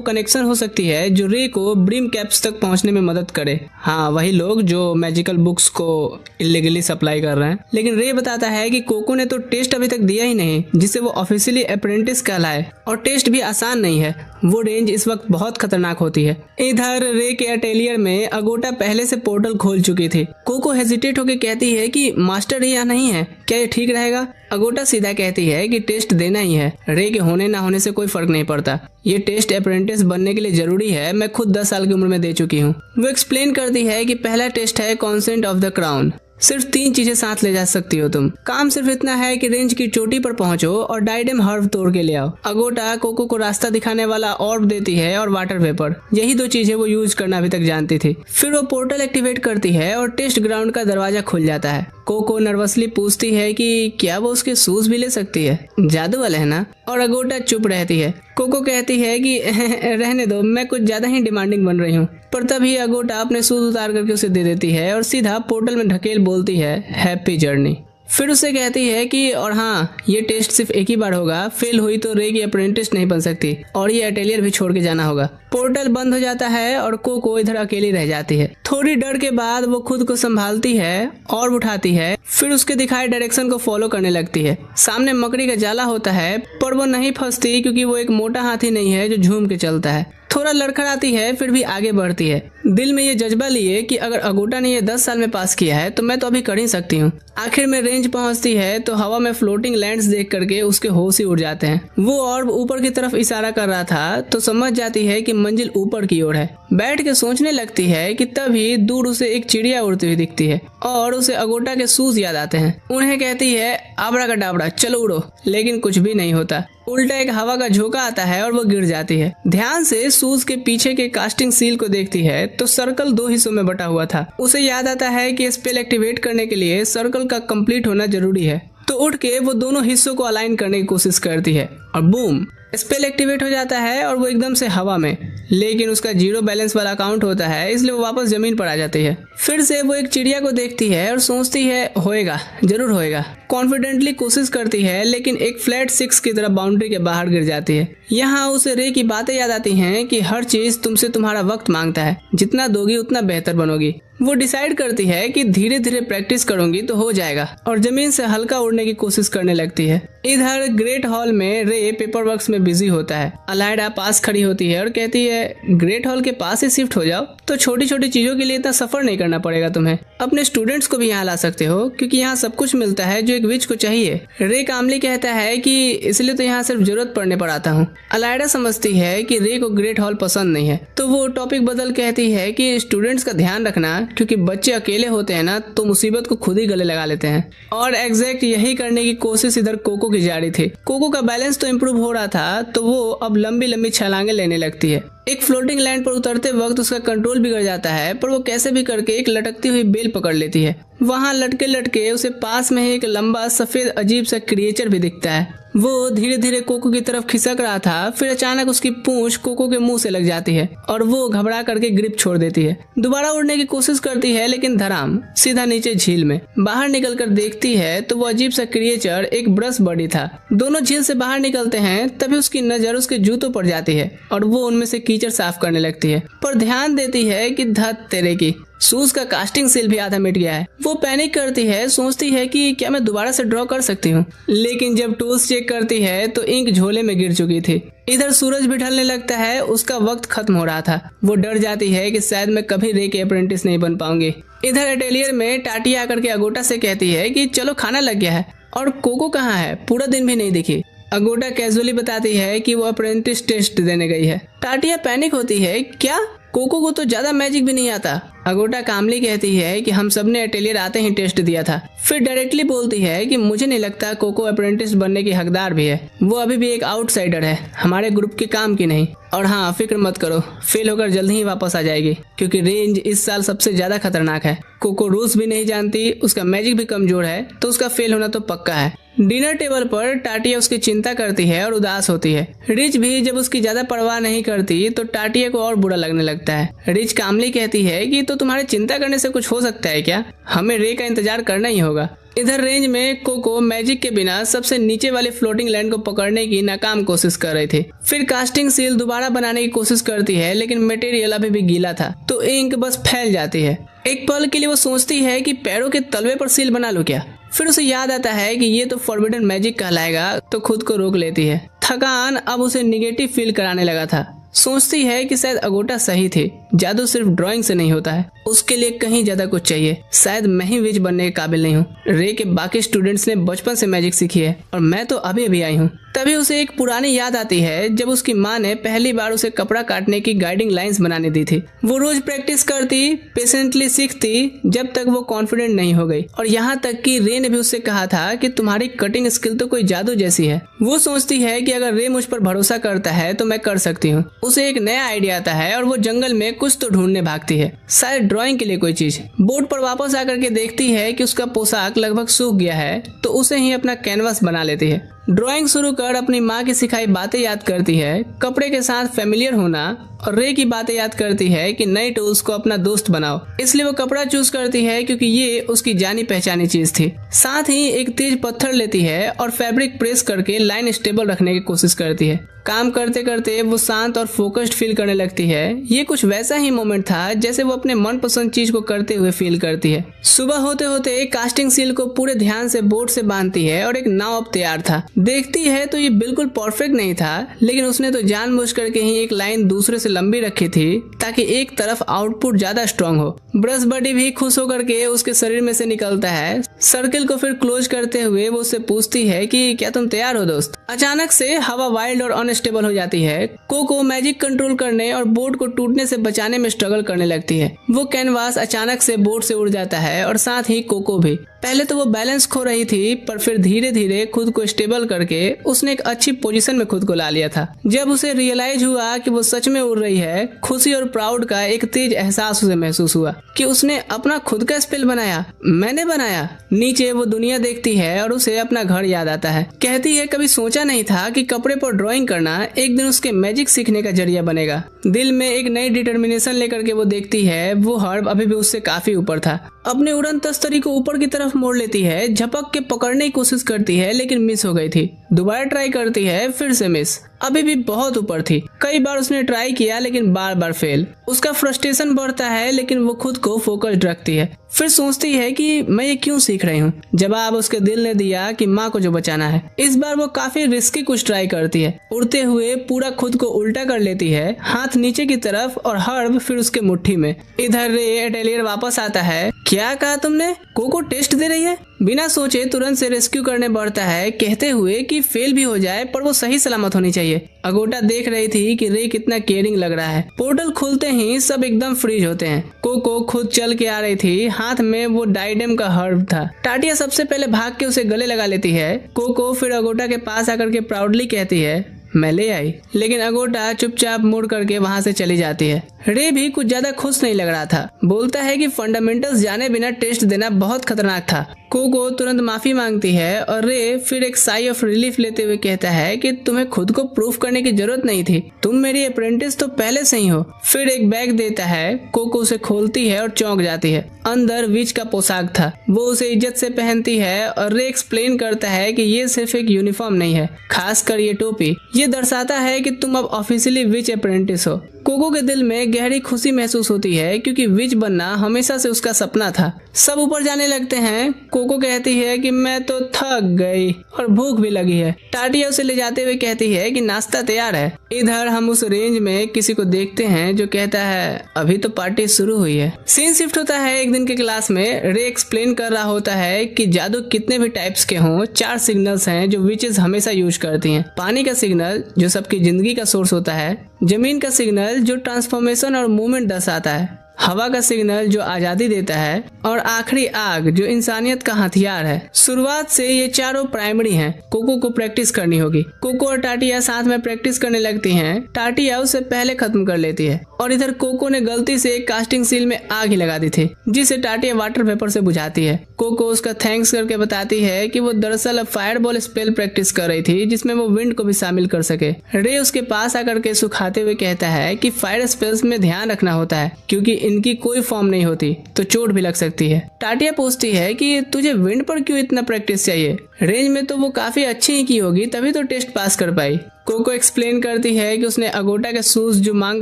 कनेक्शन हो सकती है जो रे को ब्रिम कैप्स तक पहुंचने में मदद करे। हाँ, वही लोग जो मैजिकल बुक्स को इलीगली सप्लाई कर रहे हैं। लेकिन रे बताता है कि कोको ने तो टेस्ट अभी तक दिया ही नहीं जिससे वो ऑफिशियली अप्रेंटिस कहलाए, और टेस्ट भी आसान नहीं है। वो रेंज इस वक्त बहुत खतरनाक होती है। इधर रे के अटेलियर में अगोटा पहले से पोर्टल खोल चुकी थी। कोको हेजिटेट होकर कहती है कि मास्टर यहाँ नहीं है, क्या ये ठीक रहेगा? अगोटा सीधा कहती है कि टेस्ट देना ही है, रे के होने ना होने से कोई फर्क नहीं पड़ता। ये टेस्ट अप्रेंटिस बनने के लिए जरूरी है, मैं खुद 10 साल की उम्र में दे चुकी हूँ। वो एक्सप्लेन करती है कि पहला टेस्ट है कॉन्सेंट ऑफ द क्राउन। सिर्फ 3 चीजें साथ ले जा सकती हो तुम। काम सिर्फ इतना है कि रेंज की चोटी पर पहुंचो और डाइडेम हर्ब तोड़ के ले आओ। अगोटा कोको को रास्ता दिखाने वाला ऑर्ब देती है और वाटर वेपर। यही 2 चीजें वो यूज करना अभी तक जानती थी। फिर वो पोर्टल एक्टिवेट करती है और टेस्ट ग्राउंड का दरवाजा खुल जाता है। कोको नर्वसली पूछती है कि क्या वो उसके शूज भी ले सकती है? जादू वाले है ना? और अगोटा चुप रहती है। कोको कहती है कि रहने दो, मैं कुछ ज्यादा ही डिमांडिंग बन रही हूँ। पर तभी अगोटा अपने शूज उतार करके उसे दे देती है और सीधा पोर्टल में ढकेल बोलती है, हैप्पी जर्नी। फिर उसे कहती है कि और हाँ, ये टेस्ट सिर्फ एक ही बार होगा, फेल हुई तो रे की अप्रेंटिस नहीं बन सकती और ये अटेलियर भी छोड़ के जाना होगा। पोर्टल बंद हो जाता है और कोको इधर अकेली रह जाती है। थोड़ी डर के बाद वो खुद को संभालती है और उठाती है, फिर उसके दिखाए डायरेक्शन को फॉलो करने लगती है। सामने मकड़ी का जाला होता है पर वो नहीं फंसती क्योंकि वो एक मोटा हाथी नहीं है जो झूम के चलता है। थोड़ा लड़खड़ाती है फिर भी आगे बढ़ती है, दिल में ये जज्बा लिए कि अगर अगोटा ने ये 10 साल में पास किया है तो मैं तो अभी कर ही सकती हूँ। आखिर में रेंज पहुंचती है तो हवा में फ्लोटिंग लैंड्स देख करके उसके होश ही उड़ जाते हैं। वो ऑर्ब ऊपर की तरफ इशारा कर रहा था तो समझ जाती है कि मंजिल ऊपर की ओर है। बैठ के सोचने लगती है कि तभी दूर उसे एक चिड़िया उड़ती हुई दिखती है और उसे अगोटा के शूज याद आते हैं। उन्हें कहती है, आबड़ा का डाबड़ा, चलो उड़ो। लेकिन कुछ भी नहीं होता। उल्टा एक हवा का झोंका आता है और वो गिर जाती है। ध्यान से शूज के पीछे के कास्टिंग सील को देखती है तो सर्कल 2 हिस्सों में बटा हुआ था। उसे याद आता है कि स्पेल एक्टिवेट करने के लिए सर्कल का कंप्लीट होना जरूरी है। तो उठ के वो दोनों हिस्सों को अलाइन करने की कोशिश करती है और बूम, स्पेल एक्टिवेट हो जाता है और वो एकदम से हवा में। लेकिन उसका 0 बैलेंस वाला अकाउंट होता है इसलिए वो वापस जमीन पर आ जाती है। फिर से वो एक चिड़िया को देखती है और सोचती है होएगा, जरूर होएगा। कॉन्फिडेंटली कोशिश करती है लेकिन एक फ्लैट 6 की तरफ बाउंड्री के बाहर गिर जाती है। यहाँ उसे रे की बातें याद आती हैं कि हर चीज तुमसे तुम्हारा वक्त मांगता है, जितना दोगी उतना बेहतर बनोगी। वो डिसाइड करती है कि धीरे धीरे प्रैक्टिस करूंगी तो हो जाएगा और जमीन से हल्का उड़ने की कोशिश करने लगती है। इधर ग्रेट हॉल में रे पेपर वर्क्स में बिजी होता है। अलायडा पास खड़ी होती है और कहती है, ग्रेट हॉल के पास ही शिफ्ट हो जाओ तो छोटी छोटी चीजों के लिए इतना सफर नहीं करना पड़ेगा तुम्हें। अपने स्टूडेंट्स को भी यहाँ ला सकते हो क्योंकि यहाँ सब कुछ मिलता है जो एक विच को चाहिए। रे कामली कहता है कि इसलिए तो यहाँ सिर्फ जरूरत पड़ने पर आता हूँ। अलायडा समझती है कि रे को ग्रेट हॉल पसंद नहीं है तो वो टॉपिक बदल कहती है कि स्टूडेंट्स का ध्यान रखना, क्योंकि बच्चे अकेले होते हैं ना तो मुसीबत को खुद ही गले लगा लेते हैं। और एग्जैक्ट यही करने की कोशिश इधर कोको की जारी थी। कोको का बैलेंस तो इम्प्रूव हो रहा था तो वो अब लंबी लंबी छलांगे लेने लगती है। एक फ्लोटिंग लैंड पर उतरते वक्त उसका कंट्रोल बिगड़ जाता है पर वो कैसे भी करके एक लटकती हुई बेल पकड़ लेती है। वहाँ लटके लटके उसे पास में ही एक लंबा सफेद अजीब सा क्रिएचर भी दिखता है। वो धीरे धीरे कोको की तरफ खिसक रहा था, फिर अचानक उसकी पूंछ कोको के मुंह से लग जाती है और वो घबरा करके ग्रिप छोड़ देती है। दोबारा उड़ने की कोशिश करती है लेकिन धड़ाम सीधा नीचे झील में। बाहर निकल कर देखती है तो वो अजीब सा क्रिएचर एक ब्रश बॉडी था। दोनों झील से बाहर निकलते हैं तभी उसकी नजर उसके जूतों पर जाती है और वो उनमें से कीचड़ साफ करने लगती है, पर ध्यान देती है कि धत तेरे की, शूज का कास्टिंग सील भी आधा मिट गया है। वो पैनिक करती है, सोचती है कि क्या मैं दोबारा से ड्रॉ कर सकती हूँ, लेकिन जब टूल्स चेक करती है तो इंक झोले में गिर चुकी थी। इधर सूरज भी ढलने लगता है, उसका वक्त खत्म हो रहा था। वो डर जाती है कि शायद मैं कभी रे के अप्रेंटिस नहीं बन पाऊंगी। इधर अटेलियर में टाटी आकर के अगोटा से कहती है कि चलो खाना लग गया है, और कोको कहाँ है, पूरा दिन भी नहीं दिखी। अगोटा कैजुअली बताती है कि वो अप्रेंटिस टेस्ट देने गई है। टाटिया पैनिक होती है, क्या कोको को तो ज्यादा मैजिक भी नहीं आता, अगोटा कामली कहती है कि हम सब ने अटेलियर आते ही टेस्ट दिया था। फिर डायरेक्टली बोलती है कि मुझे नहीं लगता कोको अप्रेंटिस बनने की हकदार भी है, वो अभी भी एक आउटसाइडर है, हमारे ग्रुप के काम की नहीं। और हाँ, फिक्र मत करो, फेल होकर जल्द ही वापस आ जाएगी, क्योंकि रेंज इस साल सबसे ज्यादा खतरनाक है। कोको रूल्स भी नहीं जानती, उसका मैजिक भी कमजोर है, तो उसका फेल होना तो पक्का है। डिनर टेबल पर टाटिया उसकी चिंता करती है और उदास होती है। रिच भी जब उसकी ज्यादा परवाह नहीं करती तो टाटिया को और बुरा लगने लगता है। रिच कामली कहती है कि तो तुम्हारी चिंता करने से कुछ हो सकता है क्या, हमें रे का इंतजार करना ही होगा। इधर रेंज में कोको मैजिक के बिना सबसे नीचे वाले फ्लोटिंग लैंड को पकड़ने की नाकाम कोशिश कर रही थी। फिर कास्टिंग सील दोबारा बनाने की कोशिश करती है, लेकिन मटेरियल अभी भी गीला था, तो इंक बस फैल जाती है। एक पल के लिए वो सोचती है कि पैरों के तलवे पर सील बना लूं क्या। फिर उसे याद आता है कि ये तो फॉरबिडन मैजिक कहलाएगा, तो खुद को रोक लेती है। थकान अब उसे निगेटिव फील कराने लगा था। सोचती है कि शायद अगोटा सही थे, जादू सिर्फ ड्राइंग से नहीं होता है, उसके लिए कहीं ज्यादा कुछ चाहिए। शायद मैं ही विच बनने के काबिल नहीं हूँ। रे के बाकी स्टूडेंट्स ने बचपन से मैजिक सीखी है और मैं तो अभी अभी आई हूँ। तभी उसे एक पुरानी याद आती है जब उसकी माँ ने पहली बार उसे कपड़ा काटने की गाइडिंग लाइंस बनाने दी थी। वो रोज प्रैक्टिस करती, पेशेंटली सीखती, जब तक वो कॉन्फिडेंट नहीं हो गई। और यहाँ तक कि रे ने भी उससे कहा था कि तुम्हारी कटिंग स्किल तो कोई जादू जैसी है। वो सोचती है कि अगर रे मुझ पर भरोसा करता है तो मैं कर सकती हूँ। उसे एक नया आइडिया आता है और वो जंगल में कुछ तो ढूंढने भागती है, शायद ड्राइंग के लिए कोई चीज। बोर्ड पर वापस आकर के देखती है कि उसका पोशाक लगभग सूख गया है, तो उसे ही अपना कैनवास बना लेती है। ड्राइंग शुरू कर अपनी माँ की सिखाई बातें याद करती है, कपड़े के साथ फेमिलियर होना, और रे की बातें याद करती है कि नए टूल्स को अपना दोस्त बनाओ। इसलिए वो कपड़ा चूज करती है क्योंकि ये उसकी जानी पहचानी चीज थी। साथ ही एक तेज पत्थर लेती है और फैब्रिक प्रेस करके लाइन स्टेबल रखने की कोशिश करती है। काम करते करते वो शांत और फोकस्ड फील करने लगती है। ये कुछ वैसा ही मोमेंट था जैसे वो अपने मनपसंद चीज को करते हुए फील करती है। सुबह होते होते कास्टिंग सील को पूरे ध्यान से बोर्ड से बांधती है और एक नाव अब तैयार था। देखती है तो ये बिल्कुल परफेक्ट नहीं था, लेकिन उसने तो जानबूझ करके ही एक लाइन दूसरे से लंबी रखी थी ताकि एक तरफ आउटपुट ज्यादा स्ट्रांग हो। ब्रश बडी भी खुश होकर के उसके शरीर में से निकलता है। सर्किल को फिर क्लोज करते हुए वो उससे पूछती है कि क्या तुम तैयार हो दोस्त। अचानक से हवा वाइल्ड और अनस्टेबल हो जाती है। कोको मैजिक कंट्रोल करने और बोर्ड को टूटने से बचाने में स्ट्रगल करने लगती है। वो कैनवास अचानक से बोर्ड से उड़ जाता है और साथ ही कोको भी। पहले तो वो बैलेंस खो रही थी, पर फिर धीरे धीरे खुद को स्टेबल करके उसने एक अच्छी पोजीशन में खुद को ला लिया था। जब उसे रियलाइज हुआ कि वो सच में उड़ रही है, खुशी और प्राउड का एक तेज एहसास उसे महसूस हुआ कि उसने अपना खुद का स्पेल बनाया, मैंने बनाया। नीचे वो दुनिया देखती है और उसे अपना घर याद आता है। कहती है कभी सोचा नहीं था कि कपड़े पर ड्राइंग करना एक दिन उसके मैजिक सीखने का जरिया बनेगा। दिल में एक नई डिटर्मिनेशन लेकर के वो देखती है वो हर्ब अभी भी उससे काफी ऊपर था। अपने उड़न तस्तरी को ऊपर की तरफ मोड़ लेती है, झपक के पकड़ने की कोशिश करती है लेकिन मिस हो गई थी। दोबारा ट्राई करती है, फिर से मिस। अभी भी बहुत ऊपर थी। कई बार उसने ट्राई किया लेकिन बार बार फेल। उसका फ्रस्ट्रेशन बढ़ता है लेकिन वो खुद को फोकस्ड रखती है। फिर सोचती है कि मैं ये क्यों सीख रही हूँ। जवाब उसके दिल ने दिया कि माँ को जो बचाना है। इस बार वो काफी रिस्की कुछ ट्राई करती है। उड़ते हुए पूरा खुद को उल्टा कर लेती है, हाथ नीचे की तरफ और हर्ब फिर उसके मुट्ठी में। इधर रे अटेलियर वापस आता है। क्या कहा तुमने? कोको टेस्ट दे रही है। बिना सोचे तुरंत से रेस्क्यू करने बढ़ता है, कहते हुए कि फेल भी हो जाए पर वो सही सलामत होनी चाहिए। अगोटा देख रही थी कि रे कितना केयरिंग लग रहा है। पोर्टल खुलते ही सब एकदम फ्रीज होते हैं। कोको खुद चल के आ रही थी, हाथ में वो डाइडेम का हर्ब था। टाटिया सबसे पहले भाग के उसे गले लगा लेती है। कोको फिर अगोटा के पास आकर के प्राउडली कहती है मैं ले आई, लेकिन अगोटा चुपचाप मुड़ करके वहाँ से चली जाती है। रे भी कुछ ज्यादा खुश नहीं लग रहा था। बोलता है कि फंडामेंटल्स जाने बिना टेस्ट देना बहुत खतरनाक था। कोको तुरंत माफी मांगती है और रे फिर एक साई ऑफ रिलीफ लेते हुए कहता है कि तुम्हें खुद को प्रूफ करने की जरूरत नहीं थी, तुम मेरी अप्रेंटिस तो पहले से ही हो। फिर एक बैग देता है। कोको उसे खोलती है और चौंक जाती है। अंदर विच का पोशाक था। वो उसे इज्जत से पहनती है और रे एक्सप्लेन करता है कि ये सिर्फ एक यूनिफॉर्म नहीं है, खासकर ये टोपी ये दर्शाता है कि तुम अब ऑफिशियली विच अप्रेंटिस हो। कोको के दिल में गहरी खुशी महसूस होती है क्योंकि विच बनना हमेशा से उसका सपना था। सब ऊपर जाने लगते हैं। कोको कहती है कि मैं तो थक गई और भूख भी लगी है। टाटिया उसे ले जाते हुए कहती है कि नाश्ता तैयार है। इधर हम उस रेंज में किसी को देखते हैं जो कहता है अभी तो पार्टी शुरू हुई है। सीन शिफ्ट होता है एक दिन के क्लास में। रे एक्सप्लेन कर रहा होता है कि जादू कितने भी टाइप्स के हों, 4 सिग्नल्स हैं जो विचेस हमेशा यूज करती हैं। पानी का सिग्नल जो सबकी जिंदगी का सोर्स होता है, जमीन का सिग्नल जो ट्रांसफॉर्मेशन और मूवमेंट दर्शाता है, हवा का सिग्नल जो आजादी देता है, और आखिरी आग जो इंसानियत का हथियार है। शुरुआत से ये चारों प्राइमरी हैं। कोको को प्रैक्टिस करनी होगी। कोको और टाटिया साथ में प्रैक्टिस करने लगती हैं। टाटिया उसे पहले खत्म कर लेती है, और इधर कोको ने गलती से एक कास्टिंग सील में आग ही लगा दी थी, जिसे टाटिया वाटर पेपर से बुझाती है। कोको उसका थैंक्स करके बताती है कि वो दरअसल अब फायरबॉल स्पेल प्रैक्टिस कर रही थी, जिसमें वो विंड को भी शामिल कर सके। रे उसके पास आकर के सुखाते हुए कहता है कि फायर स्पेल्स में ध्यान रखना होता है, क्योंकि इनकी कोई फॉर्म नहीं होती तो चोट भी लग सकती है। टाटिया पूछती है कि तुझे विंड पर क्यों इतना प्रैक्टिस चाहिए, रेंज में तो वो काफी अच्छी ही की होगी, तभी तो टेस्ट पास कर पाई। कोको एक्सप्लेन करती है कि उसने अगोटा के शूज जो मांग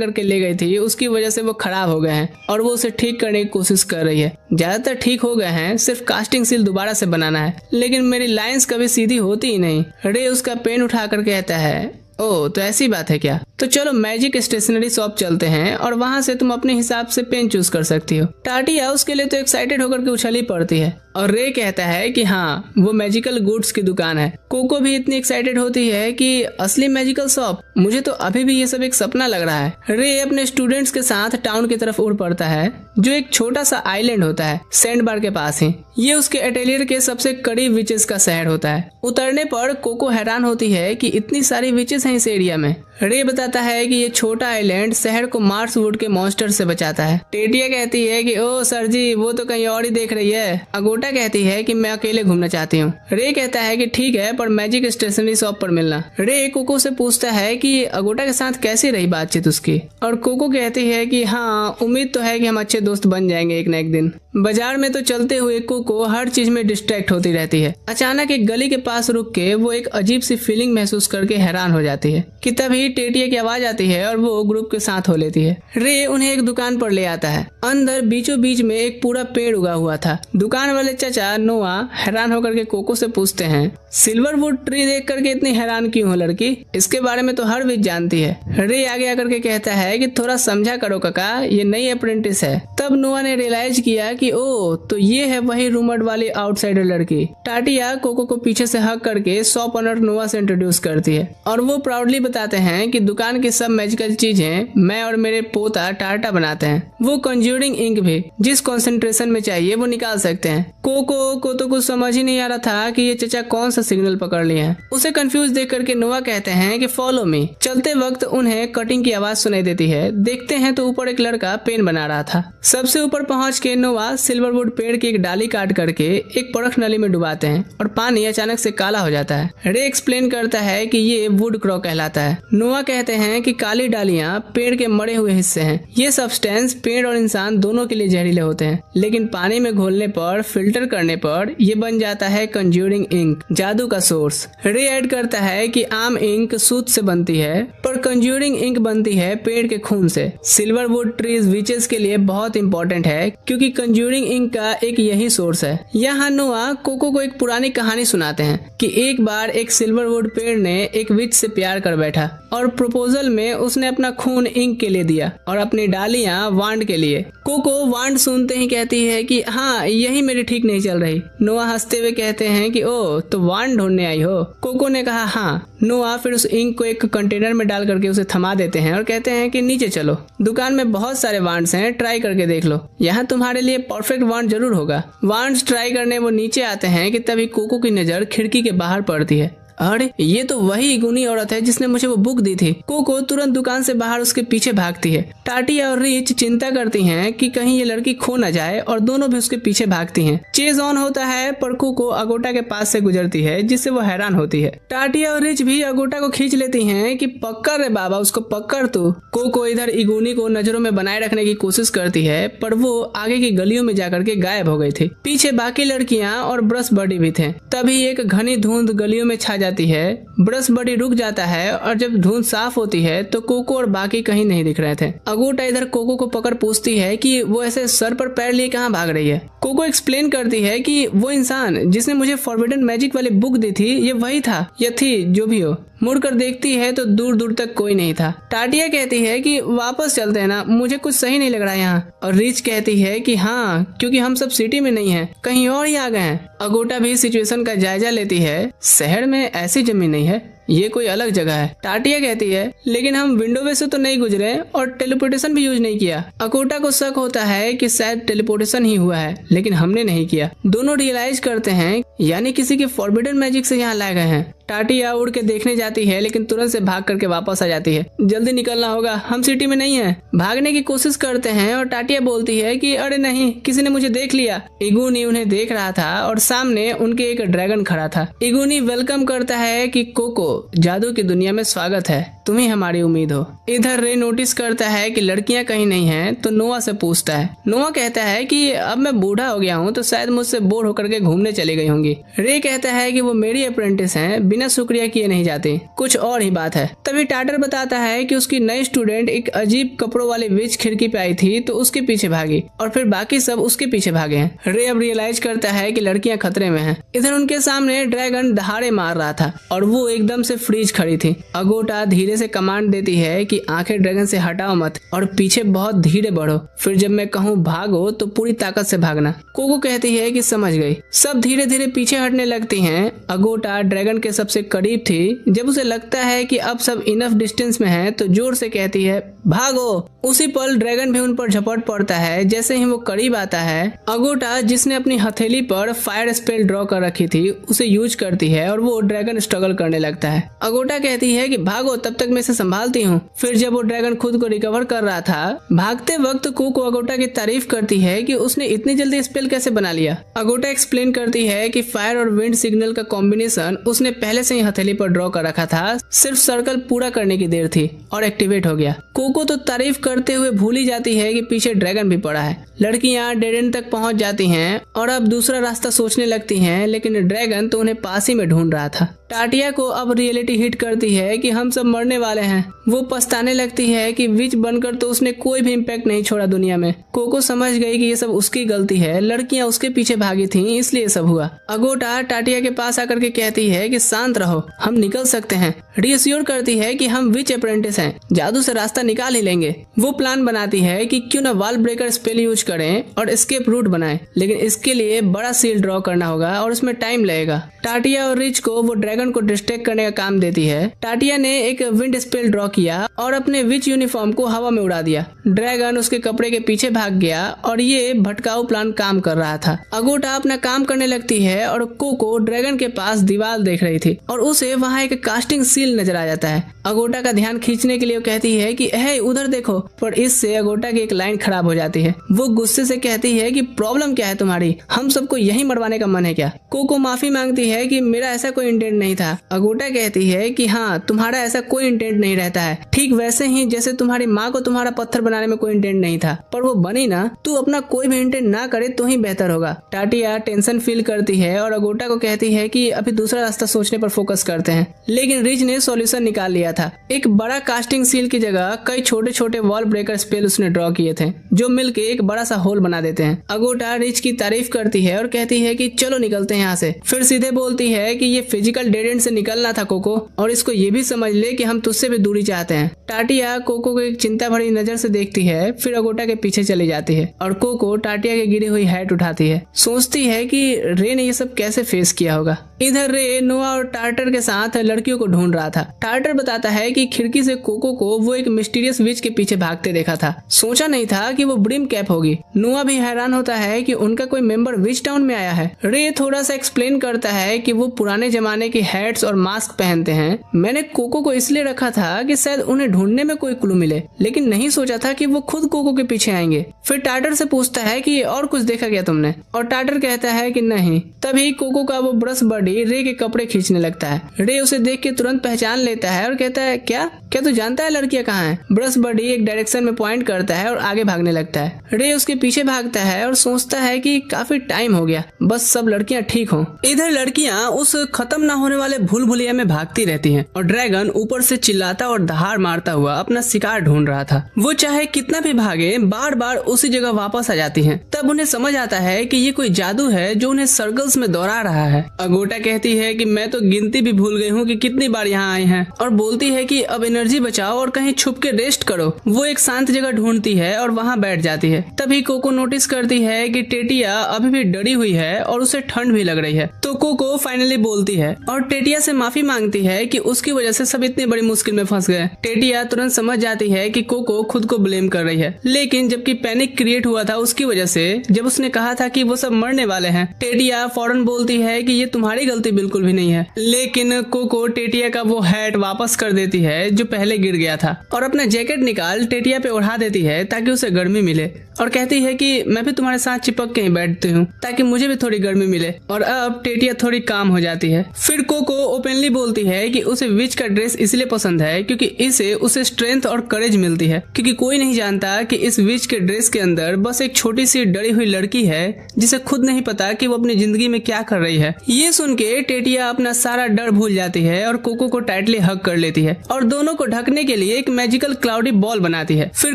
करके ले गई थी, उसकी वजह से वो खराब हो गए हैं और वो उसे ठीक करने की कोशिश कर रही है। ज्यादातर ठीक हो गए हैं, सिर्फ कास्टिंग सील दोबारा से बनाना है, लेकिन मेरी लाइंस कभी सीधी होती ही नहीं। रे उसका पेन उठा कर कहता है, ओह तो ऐसी बात है क्या, तो चलो मैजिक स्टेशनरी शॉप चलते हैं और वहां से तुम अपने हिसाब से पेन चूज कर सकती हो। टाटिया उसके लिए तो एक्साइटेड होकर के उछली पड़ती है, और रे कहता है कि हाँ वो मैजिकल गुड्स की दुकान है। कोको भी इतनी एक्साइटेड होती है कि असली मैजिकल शॉप, मुझे तो अभी भी ये सब एक सपना लग रहा है। रे अपने स्टूडेंट्स के साथ टाउन की तरफ उड़ पड़ता है, जो एक छोटा सा आइलैंड होता है सैंड बार के पास ही। ये उसके अटेलियर के सबसे करीब विचेस का शहर होता है। उतरने पर कोको हैरान होती है कि इतनी सारी विचेस हैं इस एरिया में। रे बताता है कि ये छोटा आइलैंड शहर को मार्स वुड के मॉन्स्टर से बचाता है। टेटिया कहती है कि ओ सर जी, वो तो कहीं और ही देख रही है। अगोटा कहती है कि मैं अकेले घूमना चाहती हूँ। रे कहता है कि ठीक है, पर मैजिक स्टेशनरी शॉप पर मिलना। रे कोको से पूछता है कि अगोटा के साथ कैसी रही बातचीत उसकी, और कोको कहती है कि हाँ उम्मीद तो है कि हम अच्छे दोस्त बन जाएंगे एक न एक दिन। बाजार में तो चलते हुए कोको हर चीज में डिस्ट्रैक्ट होती रहती है। अचानक एक गली के पास रुक के वो एक अजीब सी फीलिंग महसूस करके हैरान हो जाती है कि तभी टेटिया की आवाज आती है और वो ग्रुप के साथ हो लेती है। रे उन्हें एक दुकान पर ले आता है। अंदर बीचों बीच में एक पूरा पेड़ उगा हुआ था। दुकान वाले चाचा नोआ हैरान होकर के कोको से पूछते हैं, सिल्वरवुड ट्री देख करके इतनी हैरान क्यों हो लड़की, इसके बारे में तो हर विच जानती है। रे आगे आकर के कहता है कि थोड़ा समझा करो काका, ये नई अप्रेंटिस है। तब नोआ ने रियलाइज किया कि ओ तो ये है वही रूमर्ड वाली आउटसाइडर लड़की। टाटिया कोको को पीछे से हक करके शॉप ओनर नोआ से इंट्रोड्यूस करती है, और वो प्राउडली बताते हैं कि दुकान की सब मैजिकल चीजें मैं और मेरे पोता टाटा बनाते हैं। वो कंज्यूरिंग इंक भी जिस कंसंट्रेशन में चाहिए वो निकाल सकते हैं। कोको को तो कुछ समझ ही नहीं आ रहा था कि ये चचा कौन सा सिग्नल पकड़ लिए हैं। उसे कंफ्यूज देख करके नोआ कहते हैं कि फॉलो मी। चलते वक्त उन्हें कटिंग की आवाज सुनाई देती है। देखते हैं तो ऊपर एक लड़का पेन बना रहा था। सबसे ऊपर पहुंच के नोआ सिल्वरवुड पेड़ की एक डाली काट करके एक परख नली में डुबाते हैं और पानी अचानक से काला हो जाता है। रे एक्सप्लेन करता है कि ये वुड क्रॉ कहलाता है। नोआ कहते हैं कि काली डालियां पेड़ के मरे हुए हिस्से हैं। ये सब्सटेंस पेड़ और इंसान दोनों के लिए जहरीले होते हैं, लेकिन पानी में घोलने पर, फिल्टर करने पर ये बन जाता है कंज्यूरिंग इंक, जादू का सोर्स। रे ऐड करता है कि आम इंक सूत से बनती है, पर कंज्यूरिंग इंक बनती है पेड़ के खून से। सिल्वरवुड ट्रीज विचेस के लिए बहुत इंपॉर्टेंट है, क्योंकि कंज्यूरिंग इंक का एक यही सोर्स है। यहाँ नोआ कोको को एक पुरानी कहानी सुनाते हैं कि एक बार एक सिल्वरवुड पेड़ ने एक विच से प्यार कर बैठा, और प्रपोजल में उसने अपना खून इंक के लिए दिया और अपनी डालियां वांड के लिए। कोको वांड सुनते ही कहती है कि हाँ यही मेरी ठीक नहीं चल रही। नोआ हंसते हुए कहते हैं कि ओ तो वांड ढूंढने आई हो। कोको ने कहा हाँ। नोआ फिर उस इंक को एक कंटेनर में डाल करके उसे थमा देते हैं और कहते हैं कि नीचे चलो, दुकान में बहुत सारे वांड्स हैं, ट्राई करके देख लो, यहाँ तुम्हारे लिए परफेक्ट वांड जरूर होगा। वांड्स ट्राई करने वो नीचे आते हैं कि तभी कोको की नजर खिड़की के बाहर पड़ती है। अरे ये तो वही गुनी औरत है जिसने मुझे वो बुक दी थी। कोको तुरंत दुकान से बाहर उसके पीछे भागती है। टाटिया और रिच चिंता करती हैं कि कहीं ये लड़की खो न जाए, और दोनों भी उसके पीछे भागती हैं। चेज ऑन होता है, पर कोको अगोटा के पास से गुजरती है, जिससे वो हैरान होती है। टाटिया और रिच भी अगोटा को खींच लेती हैं कि पकड़ रे बाबा, उसको पकड़ तू। कोको इधर इगुनी को नजरों में बनाए रखने की कोशिश करती है, पर वो आगे की गलियों में जाकर के गायब हो गई थी। पीछे बाकी लड़कियां और ब्रश बडी भी थे। तभी एक घनी धुंध गलियों में छा जाती है। ब्रश बडी रुक जाता है, और जब धुंध साफ होती है तो कोको और बाकी कहीं नहीं दिख रहे थे। अगोटा इधर कोको को पकड़ पूछती है कि वो ऐसे सर पर पैर लिए कहाँ भाग रही है। कोको एक्सप्लेन करती है कि वो इंसान जिसने मुझे फॉरबिडन मैजिक वाली बुक दी थी, ये वही था या थी, जो भी हो। मुड़कर देखती है तो दूर दूर तक कोई नहीं था। टाटिया कहती है कि वापस चलते हैं ना, मुझे कुछ सही नहीं लग रहा है यहाँ। और रिच कहती है कि हाँ, क्योंकि हम सब सिटी में नहीं है, कहीं और ही आ गए हैं। अगोटा भी सिचुएशन का जायजा लेती है। शहर में ऐसी जमीन नहीं है, ये कोई अलग जगह है। टाटिया कहती है लेकिन हम विंडो वे से तो नहीं गुजरे और टेलीपोर्टेशन भी यूज नहीं किया। अकोटा को शक होता है कि शायद टेलीपोर्टेशन ही हुआ है, लेकिन हमने नहीं किया। दोनों रियलाइज करते हैं यानी किसी के फॉरबिडन मैजिक से यहाँ लाए गए हैं। टाटिया उड़ के देखने जाती है लेकिन तुरंत से भाग करके वापस आ जाती है। जल्दी निकलना होगा, हम सिटी में नहीं है। भागने की कोशिश करते हैं और टाटिया बोलती है कि अरे नहीं, किसी ने मुझे देख लिया। इगूनी उन्हें देख रहा था और सामने उनके एक ड्रैगन खड़ा था। इगूनी वेलकम करता है कि कोको, जादू की दुनिया में स्वागत है, तुम ही हमारी उम्मीद हो। इधर रे नोटिस करता है कि लड़कियां कहीं नहीं हैं तो नोआ से पूछता है। नोआ कहता है कि अब मैं बूढ़ा हो गया हूँ तो शायद मुझसे बोर होकर के घूमने चली गई होंगी। रे कहता है कि वो मेरी अप्रेंटिस हैं, बिना शुक्रिया किए नहीं जाती, कुछ और ही बात है। तभी टाटर बताता है कि उसकी नई स्टूडेंट एक अजीब कपड़ों वाली विच खिड़की पे आई थी तो उसके पीछे भागी और फिर बाकी सब उसके पीछे भागे हैं। रे अब रियलाइज करता है कि लड़कियां खतरे में हैं। इधर उनके सामने ड्रैगन दहाड़े मार रहा था और वो एकदम से फ्रीज खड़ी थी। अगोटा धीरे से कमांड देती है कि आंखें ड्रैगन से हटाओ मत और पीछे बहुत धीरे बढ़ो, फिर जब मैं कहूँ भागो तो पूरी ताकत से भागना। कोको कहती है कि समझ गई। सब धीरे धीरे पीछे हटने लगती हैं। अगोटा ड्रैगन के सबसे करीब थी। जब उसे लगता है कि अब सब इनफ डिस्टेंस में है तो जोर से कहती है भागो। उसी पल ड्रैगन भी उन पर झपट पड़ता है। जैसे ही वो करीब आता है, अगोटा जिसने अपनी हथेली पर फायर स्पेल ड्रॉ कर रखी थी उसे यूज करती है और वो ड्रैगन स्ट्रगल करने लगता है। अगोटा कहती है कि भागो, तब तक मैं इसे संभालती हूँ। फिर जब वो ड्रैगन खुद को रिकवर कर रहा था, भागते वक्त कोको अगोटा की तारीफ करती है कि उसने इतनी जल्दी स्पेल कैसे बना लिया। अगोटा एक्सप्लेन करती है कि फायर और विंड सिग्नल का कॉम्बिनेशन उसने पहले से ही हथेली पर ड्रॉ कर रखा था, सिर्फ सर्कल पूरा करने की देर थी और एक्टिवेट हो गया। कोको तो तारीफ करते हुए भूल ही जाती है कि पीछे ड्रैगन भी पड़ा है। लड़कियां डेड एंड तक पहुंच जाती हैं और अब दूसरा रास्ता सोचने लगती हैं, लेकिन ड्रैगन तो उन्हें पास ही में ढूंढ रहा था। टाटिया को अब रियलिटी हिट करती है कि हम सब मरने वाले हैं। वो पछताने लगती है कि विच बनकर तो उसने कोई भी इम्पैक्ट नहीं छोड़ा दुनिया में। कोको समझ गई कि ये सब उसकी गलती है, लड़कियां उसके पीछे भागी थीं, इसलिए सब हुआ। अगोटा टाटिया के पास आकर के कहती है कि शांत रहो, हम निकल सकते हैं। रीअश्योर करती है कि हम विच अप्रेंटिस हैं, जादू से रास्ता निकाल ही लेंगे। वो प्लान बनाती है कि क्यों ना वॉल ब्रेकर स्पेल यूज करें और एस्केप रूट बनाएं, लेकिन इसके लिए बड़ा सील ड्रॉ करना होगा और उसमें टाइम लगेगा। टाटिया और रिच को वो ड्रैगन को डिस्ट्रैक्ट करने का काम देती है। टाटिया ने एक विंड स्पेल ड्रॉ किया और अपने विच यूनिफॉर्म को हवा में उड़ा दिया। ड्रैगन उसके कपड़े के पीछे भाग गया और ये भटकाऊ प्लान काम कर रहा था। अगोटा अपना काम करने लगती है और कोको ड्रैगन के पास दीवार देख रही थी और उसे वहाँ एक कास्टिंग सील नजर आ जाता है। अगोटा का ध्यान खींचने के लिए वो कहती है कि हे उधर देखो, पर इससे अगोटा की एक लाइन खराब हो जाती है। वो गुस्से से कहती है कि प्रॉब्लम क्या है तुम्हारी, हम सबको यही मरवाने का मन है क्या? कोको माफी मांगती है कि मेरा ऐसा कोई इंटेंट नहीं था। अगोटा कहती है कि हाँ, तुम्हारा ऐसा कोई इंटेंट नहीं रहता है, ठीक वैसे ही जैसे तुम्हारी माँ को तुम्हारा पत्थर बनाने में कोई इंटेंट नहीं था, पर वो बनी ना। तू अपना कोई भी इंटेंट ना करे तो ही बेहतर होगा। टाटिया टेंशन फील करती है और अगोटा को कहती है कि अभी दूसरा रास्ता सोचने पर फोकस करते हैं, लेकिन रिच ने सॉल्यूशन निकाल लिया था। एक बड़ा कास्टिंग सील की जगह कई छोटे छोटे वॉल ब्रेकर स्पेल उसने ड्रॉ किए थे जो मिलके एक बड़ा सा होल बना देते हैं। अगोटा रिच की तारीफ करती है और कहती है कि चलो निकलते हैं यहाँ से। फिर सीधे बोलती है कि ये फिजिकल डेड एंड से निकलना था कोको, और इसको ये भी समझ ले कि हम तुझसे भी दूरी चाहते हैं। टाटिया कोको को एक चिंता भरी नजर से देखती है, फिर अगोटा के पीछे चली जाती है और कोको टाटिया की गिरी हुई हैट उठाती है। सोचती है कि रे ने ये सब कैसे फेस किया होगा। इधर रे नोआ और टार्टर के साथ लड़कियों को ढूंढ रहा था। टार्टर बताता है कि खिड़की से कोको को वो एक मिस्टीरियस विच के पीछे भागते देखा था। सोचा नहीं था कि वो ब्रिम कैप होगी। नोआ भी हैरान होता है कि उनका कोई मेंबर विच टाउन में आया है। रे थोड़ा सा एक्सप्लेन करता है कि वो पुराने जमाने के हैट्स और मास्क पहनते हैं। मैंने कोको को इसलिए रखा था कि शायद उन्हें ढूंढने में कोई क्लू मिले, लेकिन नहीं सोचा था कि वो खुद कोको के पीछे आएंगे। फिर टार्टर से पूछता है कि और कुछ देखा क्या तुमने, और टार्टर कहता है कि नहीं। तभी कोको का वो ब्रश बडी रे के कपड़े खींचने लगता है। रे उसे देख के तुरंत पहचान लेता है और कहता है क्या तू जानता है लड़कियां कहाँ हैं? ब्रश बडी एक डायरेक्शन में पॉइंट करता है और आगे भागने लगता है। रे उसके पीछे भागता है और सोचता है कि काफी टाइम हो गया, बस सब लड़कियां ठीक हों। इधर लड़कियां उस खत्म ना होने वाले भूल भुलैया में भागती रहती हैं और ड्रैगन ऊपर से चिल्लाता और दहाड़ मारता हुआ अपना शिकार ढूंढ रहा था। वो चाहे कितना भी भागे, बार बार उसी जगह वापस आ जाती हैं। तब उन्हें समझ आता है कि ये कोई जादू है जो उन्हें सर्कल्स में दौड़ा रहा है। अगोटा कहती है कि मैं तो गिनती भी भूल गई हूँ कि कितनी बार यहाँ आए हैं, और बोलती है कि अब एनर्जी बचाओ और कहीं छुप के रेस्ट करो। वो एक शांत जगह ढूंढती है और वहाँ बैठ जाती है। तभी कोको नोटिस करती है कि टेटिया अभी भी डरी हुई है और उसे ठंड भी लग रही है, तो तो कोको फाइनली बोलती है और टेटिया से माफी मांगती है कि उसकी वजह से सब इतनी बड़ी मुश्किल में फंस गए। टेटिया तुरंत समझ जाती है कि कोको खुद को ब्लेम कर रही है, लेकिन जबकि पैनिक क्रिएट हुआ था उसकी वजह से, जब उसने कहा था कि वो सब मरने वाले हैं, टेटिया फौरन बोलती है कि ये तुम्हारी गलती बिल्कुल भी नहीं है। लेकिन कोको टेटिया का वो हैट वापस कर देती है जो पहले गिर गया था और अपना जैकेट निकाल टेटिया पे ओढ़ा देती है ताकि उसे गर्मी मिले और कहती है कि मैं भी तुम्हारे साथ चिपक के ही बैठती हूँ ताकि मुझे भी थोड़ी गर्मी मिले। और अब टेटिया थोड़ी काम हो जाती है। फिर कोको ओपनली बोलती है कि उसे विच का ड्रेस इसलिए पसंद है क्योंकि इससे उसे स्ट्रेंथ और करेज मिलती है, क्योंकि कोई नहीं जानता कि इस विच के ड्रेस के अंदर बस एक छोटी सी डरी हुई लड़की है जिसे खुद नहीं पता कि वो अपनी जिंदगी में क्या कर रही है। ये सुन के टेटिया अपना सारा डर भूल जाती है और कोको को टाइटली हग कर लेती है और दोनों को ढकने के लिए एक मैजिकल क्लाउडी बॉल बनाती है। फिर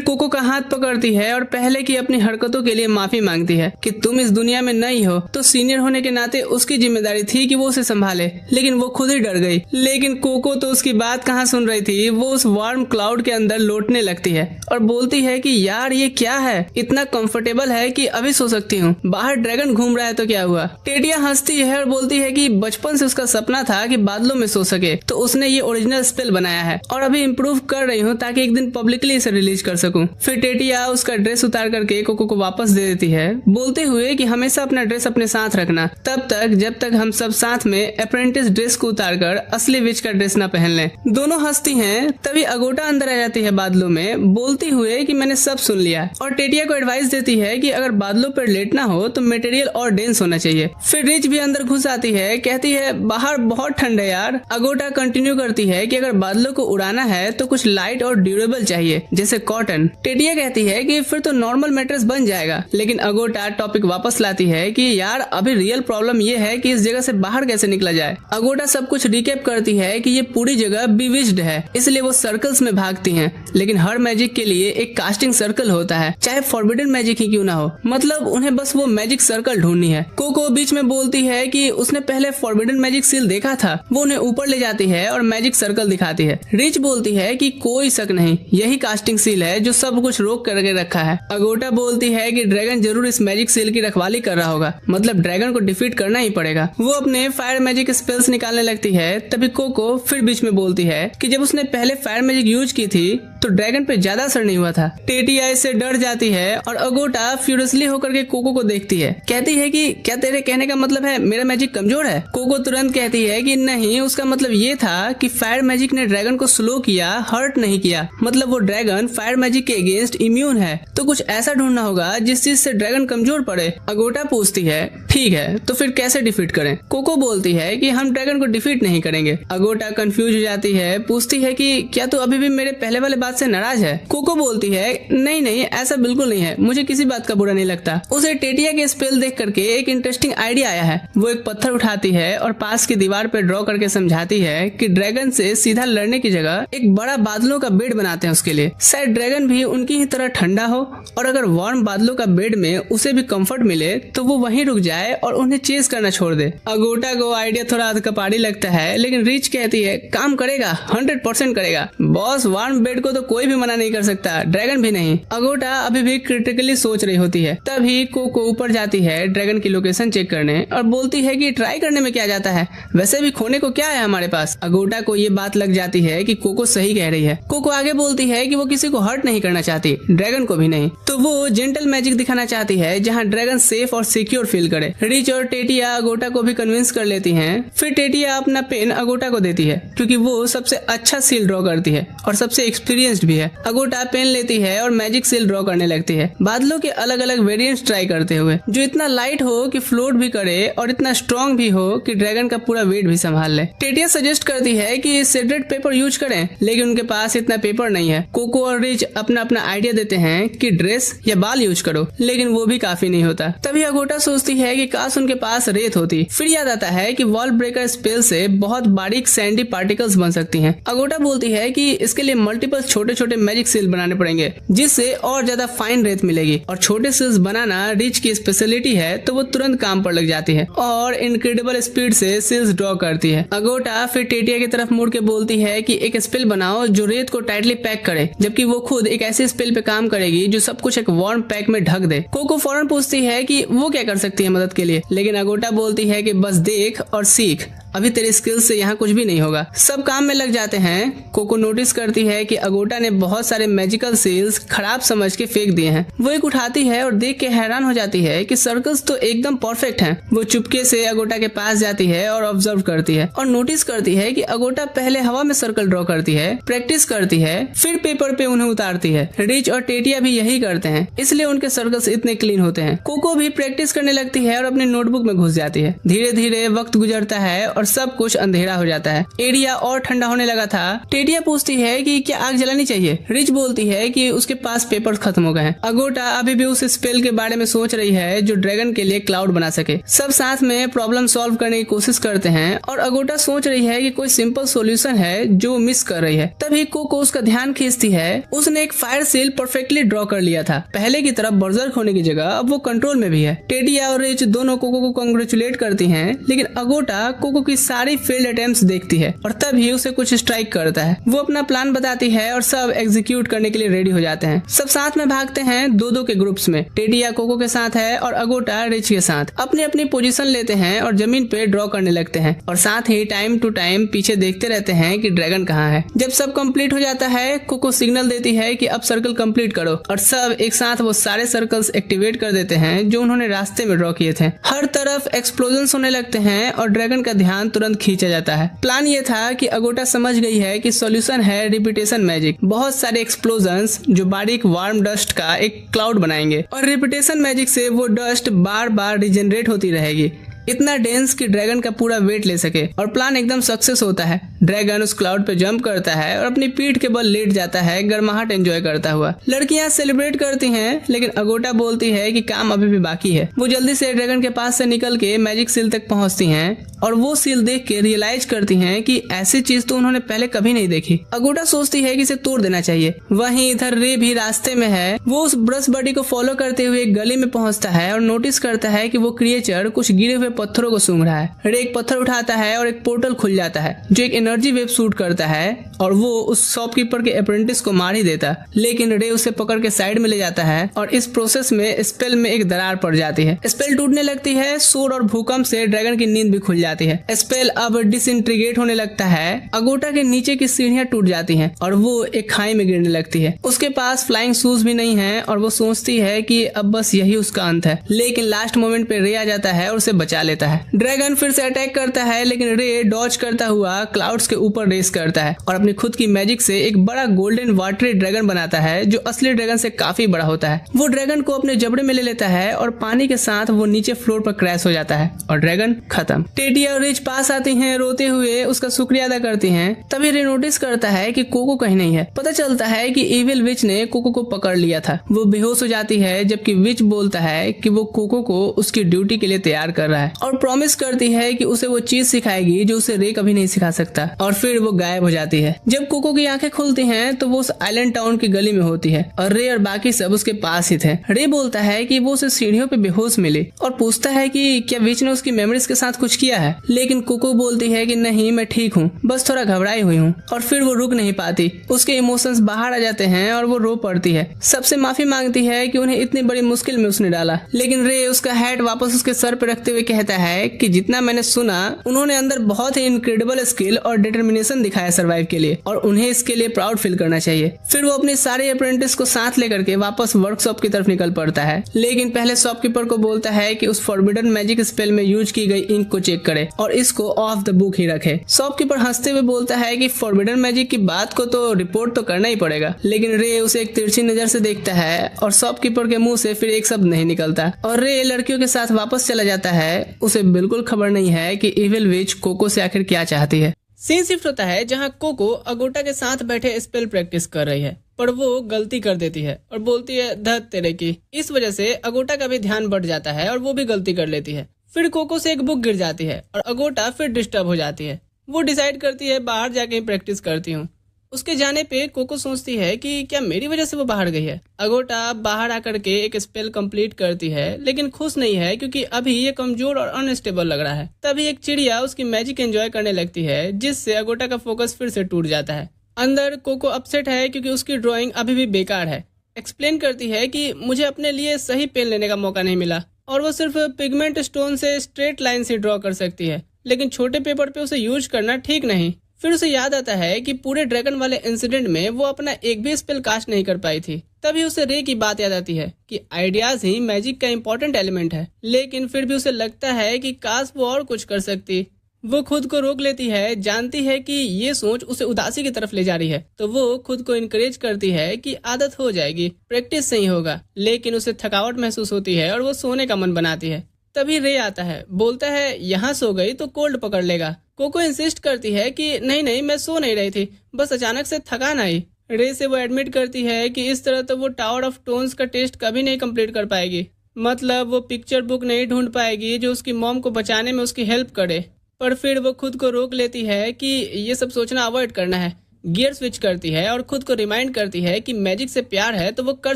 कोको का हाथ पकड़ती है और पहले की अपनी हरकतों के लिए माफी मांगती है कि तुम इस दुनिया में नई हो तो सीनियर होने के नाते उसकी जिम्मेदारी थी कि वो उसे संभाले, लेकिन वो खुद ही डर गई। लेकिन कोको तो उसकी बात कहाँ सुन रही थी, वो उस वार्म क्लाउड के अंदर लौटने लगती है और बोलती है कि यार ये क्या है, इतना कंफर्टेबल है कि अभी सो सकती हूँ, बाहर ड्रैगन घूम रहा है तो क्या हुआ। टेटिया हंसती है और बोलती है कि बचपन से उसका सपना था कि बादलों में सो सके, तो उसने ये ओरिजिनल स्पेल बनाया है और अभी इम्प्रूव कर रही हूँ ताकि एक दिन पब्लिकली इसे रिलीज कर सकूं। फिर टेटिया उसका ड्रेस उतार करके कोको को वापस दे देती है, बोलते हुए कि हमेशा अपना ड्रेस अपने साथ रखना, तब तक जब तक हम सब साथ में अप्रेंटिस ड्रेस को उतार कर असली विच का ड्रेस न पहन लें। दोनों हंसती हैं, तभी अगोटा अंदर आ जाती है बादलों में, बोलती हुए कि मैंने सब सुन लिया और टेटिया को एडवाइस देती है कि अगर बादलों पर लेटना हो तो मटेरियल और डेंस होना चाहिए। फिर रिच भी अंदर घुस आती है, कहती है बाहर बहुत ठंड है यार। अगोटा कंटिन्यू करती है कि अगर बादलों को उड़ाना है तो कुछ लाइट और ड्यूरेबल चाहिए जैसे कॉटन। टेटिया कहती है कि फिर तो नॉर्मल मैट्रेस बन जाएगा, लेकिन अगोटा टॉपिक वापस लाती है कि यार अभी रियल प्रॉब्लम ये है कि इस जगह से बाहर कैसे निकला जाए। अगोटा सब कुछ रिकैप करती है कि ये पूरी जगह बिविज्ड है, इसलिए वो सर्कल्स में भागती हैं, लेकिन हर मैजिक के लिए एक कास्टिंग सर्कल होता है, चाहे फॉरबिडन मैजिक ही क्यों ना हो, मतलब उन्हें बस वो मैजिक सर्कल ढूंढनी है। कोको बीच में बोलती है कि उसने पहले फॉरबिडन मैजिक सील देखा था, वो उन्हें ऊपर ले जाती है और मैजिक सर्कल दिखाती है। रिच बोलती है कि कोई शक नहीं, यही कास्टिंग सील है जो सब कुछ रोक करके रखा है। अगोटा बोलती है कि ड्रैगन जरूर इस मैजिक सील की रखवाली कर रहा होगा, मतलब ड्रैगन को डिफीट करना ही पड़ेगा। वो अपने फायर मैजिक स्पेल्स निकालने लगती है, तभी कोको फिर बीच में बोलती है कि जब उसने पहले फायर मैजिक यूज की थी तो ड्रैगन पे ज्यादा असर नहीं हुआ था। टेटिया इससे डर जाती है और अगोटा फ्यूरियसली होकर के कोको को देखती है, कहती है कि क्या तेरे कहने का मतलब है मेरा मैजिक कमजोर है। कोको तुरंत कहती है कि नहीं, उसका मतलब ये था कि फायर मैजिक ने ड्रैगन को स्लो किया, हर्ट नहीं किया, मतलब वो ड्रैगन फायर मैजिक के अगेंस्ट इम्यून है, तो कुछ ऐसा ढूंढना होगा जिस चीज से ड्रैगन कमजोर पड़े। अगोटा पूछती है ठीक है तो फिर कैसे डिफीट करें। कोको बोलती है कि हम ड्रैगन को डिफीट नहीं करेंगे। अगोटा कंफ्यूज हो जाती है, पूछती है कि क्या तू अभी भी मेरे पहले वाले बात से नाराज है। कोको बोलती है नहीं नहीं, ऐसा बिल्कुल नहीं है, मुझे किसी बात का बुरा नहीं लगता। उसे टेटिया के स्पेल देख करके एक इंटरेस्टिंग आइडिया आया है। वो एक पत्थर उठाती है और पास की दीवार पे ड्रॉ करके समझाती है कि ड्रैगन से सीधा लड़ने की जगह एक बड़ा बादलों का बेड बनाते हैं उसके लिए, शायद ड्रैगन भी उनकी ही तरह ठंडा हो और अगर वार्म बादलों का बेड में उसे भी कंफर्ट मिले तो वो वहीं रुक जाए और उन्हें चेज करना छोड़ दे। अगोटा को आइडिया थोड़ा अधकपाड़ी लगता है, लेकिन रिच कहती है काम करेगा, 100% करेगा बॉस, वार्म बेड को तो कोई भी मना नहीं कर सकता, ड्रैगन भी नहीं। अगोटा अभी भी क्रिटिकली सोच रही होती है, तभी कोको ऊपर जाती है ड्रैगन की लोकेशन चेक करने और बोलती है कि ट्राई करने में क्या जाता है, वैसे भी खोने को क्या है हमारे पास। अगोटा को ये बात लग जाती है कि कोको सही कह रही है। कोको आगे बोलती है कि वो किसी को हर्ट नहीं करना चाहती, ड्रैगन को भी नहीं, तो वो जेंटल मैजिक दिखाना चाहती है जहाँ ड्रैगन सेफ और सिक्योर फील करे। रिच और टेटिया अगोटा को भी कन्विंस कर लेती हैं। फिर टेटिया अपना पेन अगोटा को देती है क्योंकि वो सबसे अच्छा सील ड्रॉ करती है और सबसे एक्सपीरियंस्ड भी है। अगोटा पेन लेती है और मैजिक सील ड्रॉ करने लगती है, बादलों के अलग अलग वेरिएंट्स ट्राई करते हुए, जो इतना लाइट हो कि फ्लोट भी करे और इतना स्ट्रॉन्ग भी हो कि ड्रैगन का पूरा वेट भी संभाल ले। टेटिया सजेस्ट करती है कि शेडेड पेपर यूज करें, लेकिन उनके पास इतना पेपर नहीं है। कोको और रिच अपना अपना आइडिया देते हैं कि ड्रेस या बाल यूज करो, लेकिन वो भी काफी नहीं होता। तभी अगोटा सोचती है कि काश उनके पास रेत होती। फिर याद आता है कि वॉल ब्रेकर स्पेल से बहुत बारीक सैंडी पार्टिकल्स बन सकती हैं। अगोटा बोलती है कि इसके लिए मल्टीपल छोटे छोटे मैजिक सील बनाने पड़ेंगे जिससे और ज्यादा फाइन रेत मिलेगी, और छोटे सील्स बनाना रिच की स्पेशलिटी है, तो वो तुरंत काम पर लग जाती है और इनक्रेडिबल स्पीड से सील्स ड्रॉ करती है। अगोटा फिर टेटिया की तरफ मुड़ के बोलती है कि एक स्पेल बनाओ जो रेत को टाइटली पैक करे, जबकि वो खुद एक ऐसे स्पेल पे काम करेगी जो सब कुछ एक वार्म पैक में ढक दे। कोको फौरन पूछती है कि वो क्या कर सकती है मदद के लिए, लेकिन अगोटा बोलती है कि बस देख और सीख, अभी तेरे स्किल्स से यहाँ कुछ भी नहीं होगा। सब काम में लग जाते हैं। कोको नोटिस करती है कि अगोटा ने बहुत सारे मैजिकल सील्स खराब समझ के फेंक दिए हैं। वो एक उठाती है और देख के हैरान हो जाती है कि सर्कल्स तो एकदम परफेक्ट हैं। वो चुपके से अगोटा के पास जाती है और ऑब्जर्व करती है और नोटिस करती है कि अगोटा पहले हवा में सर्कल ड्रॉ करती है, प्रैक्टिस करती है, फिर पेपर पे उन्हें उतारती है। रिच और टेटिया भी यही करते हैं, इसलिए उनके सर्कल्स इतने क्लीन होते हैं। कोको भी प्रैक्टिस करने लगती है और अपनी नोटबुक में घुस जाती है। धीरे धीरे वक्त गुजरता है और सब कुछ अंधेरा हो जाता है। एरिया और ठंडा होने लगा था। टेटिया पूछती है कि क्या आग जलानी चाहिए। रिच बोलती है कि उसके पास पेपर्स खत्म हो गए हैं। अगोटा अभी भी उस स्पेल के बारे में सोच रही है जो ड्रैगन के लिए क्लाउड बना सके। सब साथ में प्रॉब्लम सॉल्व करने की कोशिश करते हैं और अगोटा सोच रही है कि कोई सिंपल सॉल्यूशन है जो मिस कर रही है। तभी कोको उसका ध्यान खींचती है। उसने एक फायर सील परफेक्टली ड्रॉ कर लिया था। पहले की तरफ बर्जर्क होने की जगह अब वो कंट्रोल में भी है। टेटिया और रिच दोनों कोको को कांग्रेचुलेट करती हैं, लेकिन अगोटा कोको की सारी फेल्ड अटेम्प्ट्स देखती है और तभी उसे कुछ स्ट्राइक करता है। वो अपना प्लान बताती है और सब एग्जीक्यूट करने के लिए रेडी हो जाते हैं। सब साथ में भागते हैं दो के ग्रुप्स में। टेटिया कोको के साथ है और अगोटा रिच के साथ। अपनी अपनी पोजीशन लेते हैं और जमीन पे ड्रॉ करने लगते हैं और साथ ही टाइम टू टाइम पीछे देखते रहते हैं कि ड्रैगन कहाँ है। जब सब कंप्लीट हो जाता है, कोको सिग्नल देती है कि अब सर्कल कंप्लीट करो और सब एक साथ वो सारे सर्कल्स एक्टिवेट कर देते हैं जो उन्होंने रास्ते में ड्रॉ किए थे। हर तरफ एक्सप्लोजन होने लगते हैं और ड्रैगन का ध्यान तुरंत खींचा जाता है। प्लान ये था कि अगोटा समझ गई है कि सॉल्यूशन है रिपीटेशन मैजिक। बहुत सारे एक्सप्लोजन्स जो बारीक वार्म डस्ट का एक क्लाउड बनाएंगे और रिपीटेशन मैजिक से वो डस्ट बार बार रिजेनरेट होती रहेगी, इतना डेंस कि ड्रैगन का पूरा वेट ले सके। और प्लान एकदम सक्सेस होता है। ड्रैगन उस क्लाउड पे जंप करता है और अपनी पीठ के बल लेट जाता है, गर्माहट एंजॉय करता हुआ। लड़कियां सेलिब्रेट करती हैं, लेकिन अगोटा बोलती है कि काम अभी भी बाकी है। वो जल्दी से ड्रैगन के पास से निकल के मैजिक सील तक पहुंचती हैं और वो सील देख के रियलाइज करती हैं कि ऐसी चीज तो उन्होंने पहले कभी नहीं देखी। अगोटा सोचती है कि इसे तोड़ देना चाहिए। वहीं इधर रे भी रास्ते में है। वो उस ब्रश बडी को फॉलो करते हुए गली में पहुंचता है और नोटिस करता है कि वो क्रिएचर कुछ गिरे हुए पत्थरों को सूंघ रहा है। रे एक पत्थर उठाता है और एक पोर्टल खुल जाता है जो एक एनर्जी वेव शूट करता है और वो उस शॉपकीपर के अप्रेंटिस को मार ही देता, लेकिन रे उसे पकड़ के साइड में ले जाता है और इस प्रोसेस में स्पेल में एक दरार पड़ जाती है। स्पेल टूटने लगती है। शोर और भूकंप से ड्रैगन की नींद भी खुल जाती है। स्पेल अब डिसइंटीग्रेट होने लगता है। अगोटा के नीचे की सीढ़ियां टूट जाती हैं और वो एक खाई में गिरने लगती है। उसके पास फ्लाइंग शूज भी नहीं है और वो सोचती है कि अब बस यही उसका अंत है, लेकिन लास्ट मोमेंट पे रे आ जाता है और उसे बचा लेता है। ड्रैगन फिर से अटैक करता है, लेकिन रे डॉज करता हुआ क्लाउड्स के ऊपर रेस करता है और अपनी खुद की मैजिक से एक बड़ा गोल्डन वाटरी ड्रैगन बनाता है जो असली ड्रैगन से काफी बड़ा होता है। वो ड्रैगन को अपने जबड़े में ले लेता है और पानी के साथ वो नीचे फ्लोर पर क्रैश हो जाता है और ड्रैगन खत्म। टेटिया और रिच पास आती हैं, रोते हुए उसका शुक्रिया अदा करती हैं। तभी रे नोटिस करता है कि कोको कहीं नहीं है। पता चलता है कि इविल विच ने कोको को पकड़ लिया था। वो बेहोश हो जाती है, जबकि विच बोलता है कि वो कोको को उसकी ड्यूटी के लिए तैयार कर रहा है और प्रॉमिस करती है कि उसे वो चीज सिखाएगी जो उसे रे कभी नहीं सिखा सकता। और फिर वो गायब हो जाती है। जब कोको की आंखें खुलती हैं तो वो उस आइलैंड टाउन की गली में होती है और रे और बाकी सब उसके पास ही थे। रे बोलता है कि वो उसे सीढ़ियों पे बेहोश मिली और पूछता है कि क्या विच ने उसकी मेमोरीज के साथ कुछ किया है, लेकिन कोको बोलती है कि नहीं, मैं ठीक हूँ, बस थोड़ा घबराई हुई हूँ। और फिर वो रुक नहीं पाती। उसके इमोशंस बाहर आ जाते हैं और वो रो पड़ती है। सबसे माफी मांगती है कि उन्हें इतनी बड़ी मुश्किल में उसने डाला, लेकिन रे उसका हैट वापस उसके सर पे रखते हुए कहता है कि जितना मैंने सुना, उन्होंने अंदर बहुत ही इनक्रेडिबल स्किल और डिटर्मिनेशन दिखाया सर्वाइव के लिए और उन्हें इसके लिए प्राउड फील करना चाहिए। फिर वो अपने सारे अप्रेंटिस को साथ लेकर के वापस वर्कशॉप की तरफ निकल पड़ता है, लेकिन पहले शॉपकीपर को बोलता है कि उस फॉरबिडन मैजिक स्पेल में यूज की गई इंक को चेक करे और इसको ऑफ द बुक ही रखे। शॉपकीपर हंसते हुए बोलता है कि फॉरबिडन मैजिक की बात को तो रिपोर्ट तो करना ही पड़ेगा, लेकिन रे उसे एक तिरछी नजर से देखता है और शॉपकीपर के मुंह से फिर एक शब्द नहीं निकलता और रे लड़कियों के साथ वापस चला जाता है। उसे बिल्कुल खबर नहीं है कि इविल विच कोको से आखिर क्या चाहती है। सीन शिफ्ट होता है जहाँ कोको अगोटा के साथ बैठे स्पेल प्रैक्टिस कर रही है, पर वो गलती कर देती है और बोलती है धत तेरे की। इस वजह से अगोटा का भी ध्यान बढ़ जाता है और वो भी गलती कर लेती है। फिर कोको से एक बुक गिर जाती है और अगोटा फिर डिस्टर्ब हो जाती है। वो डिसाइड करती है बाहर जाके प्रैक्टिस करती हूँ। उसके जाने पे कोको सोचती है कि क्या मेरी वजह से वो बाहर गई है। अगोटा बाहर आकर के एक स्पेल कंप्लीट करती है, लेकिन खुश नहीं है क्योंकि अभी ये कमजोर और अनस्टेबल लग रहा है। तभी एक चिड़िया उसकी मैजिक एंजॉय करने लगती है, जिससे अगोटा का फोकस फिर से टूट जाता है। अंदर कोको अपसेट है क्योंकि उसकी ड्राइंग अभी भी बेकार है। एक्सप्लेन करती है कि मुझे अपने लिए सही पेन लेने का मौका नहीं मिला। और वो सिर्फ पिगमेंट स्टोन से स्ट्रेट लाइन से ड्रॉ कर सकती है, लेकिन छोटे पेपर पे उसे यूज करना ठीक नहीं। फिर उसे याद आता है कि पूरे ड्रैगन वाले इंसिडेंट में वो अपना एक भी स्पेल कास्ट नहीं कर पाई थी। तभी उसे रे की बात याद आती है कि आइडियाज ही मैजिक का इम्पोर्टेंट एलिमेंट है, लेकिन फिर भी उसे लगता है कि काश वो और कुछ कर सकती। वो खुद को रोक लेती है, जानती है कि ये सोच उसे उदासी की तरफ ले जा रही है, तो वो खुद को इनकरेज करती है कि आदत हो जाएगी, प्रैक्टिस से ही होगा। लेकिन उसे थकावट महसूस होती है और वो सोने का मन बनाती है। तभी रे आता है, बोलता है यहाँ सो गई तो कोल्ड पकड़ लेगा। कोको इंसिस्ट करती है कि नहीं नहीं, मैं सो नहीं रही थी, बस अचानक से थकान आई। रे से वो एडमिट करती है कि इस तरह तो वो टावर ऑफ टोन्स का टेस्ट कभी नहीं कंप्लीट कर पाएगी, मतलब वो पिक्चर बुक नहीं ढूंढ पाएगी जो उसकी मॉम को बचाने में उसकी हेल्प करे। पर फिर वो खुद को रोक लेती है कि ये सब सोचना अवॉइड करना है। गियर स्विच करती है और खुद को रिमाइंड करती है कि मैजिक से प्यार है तो वो कर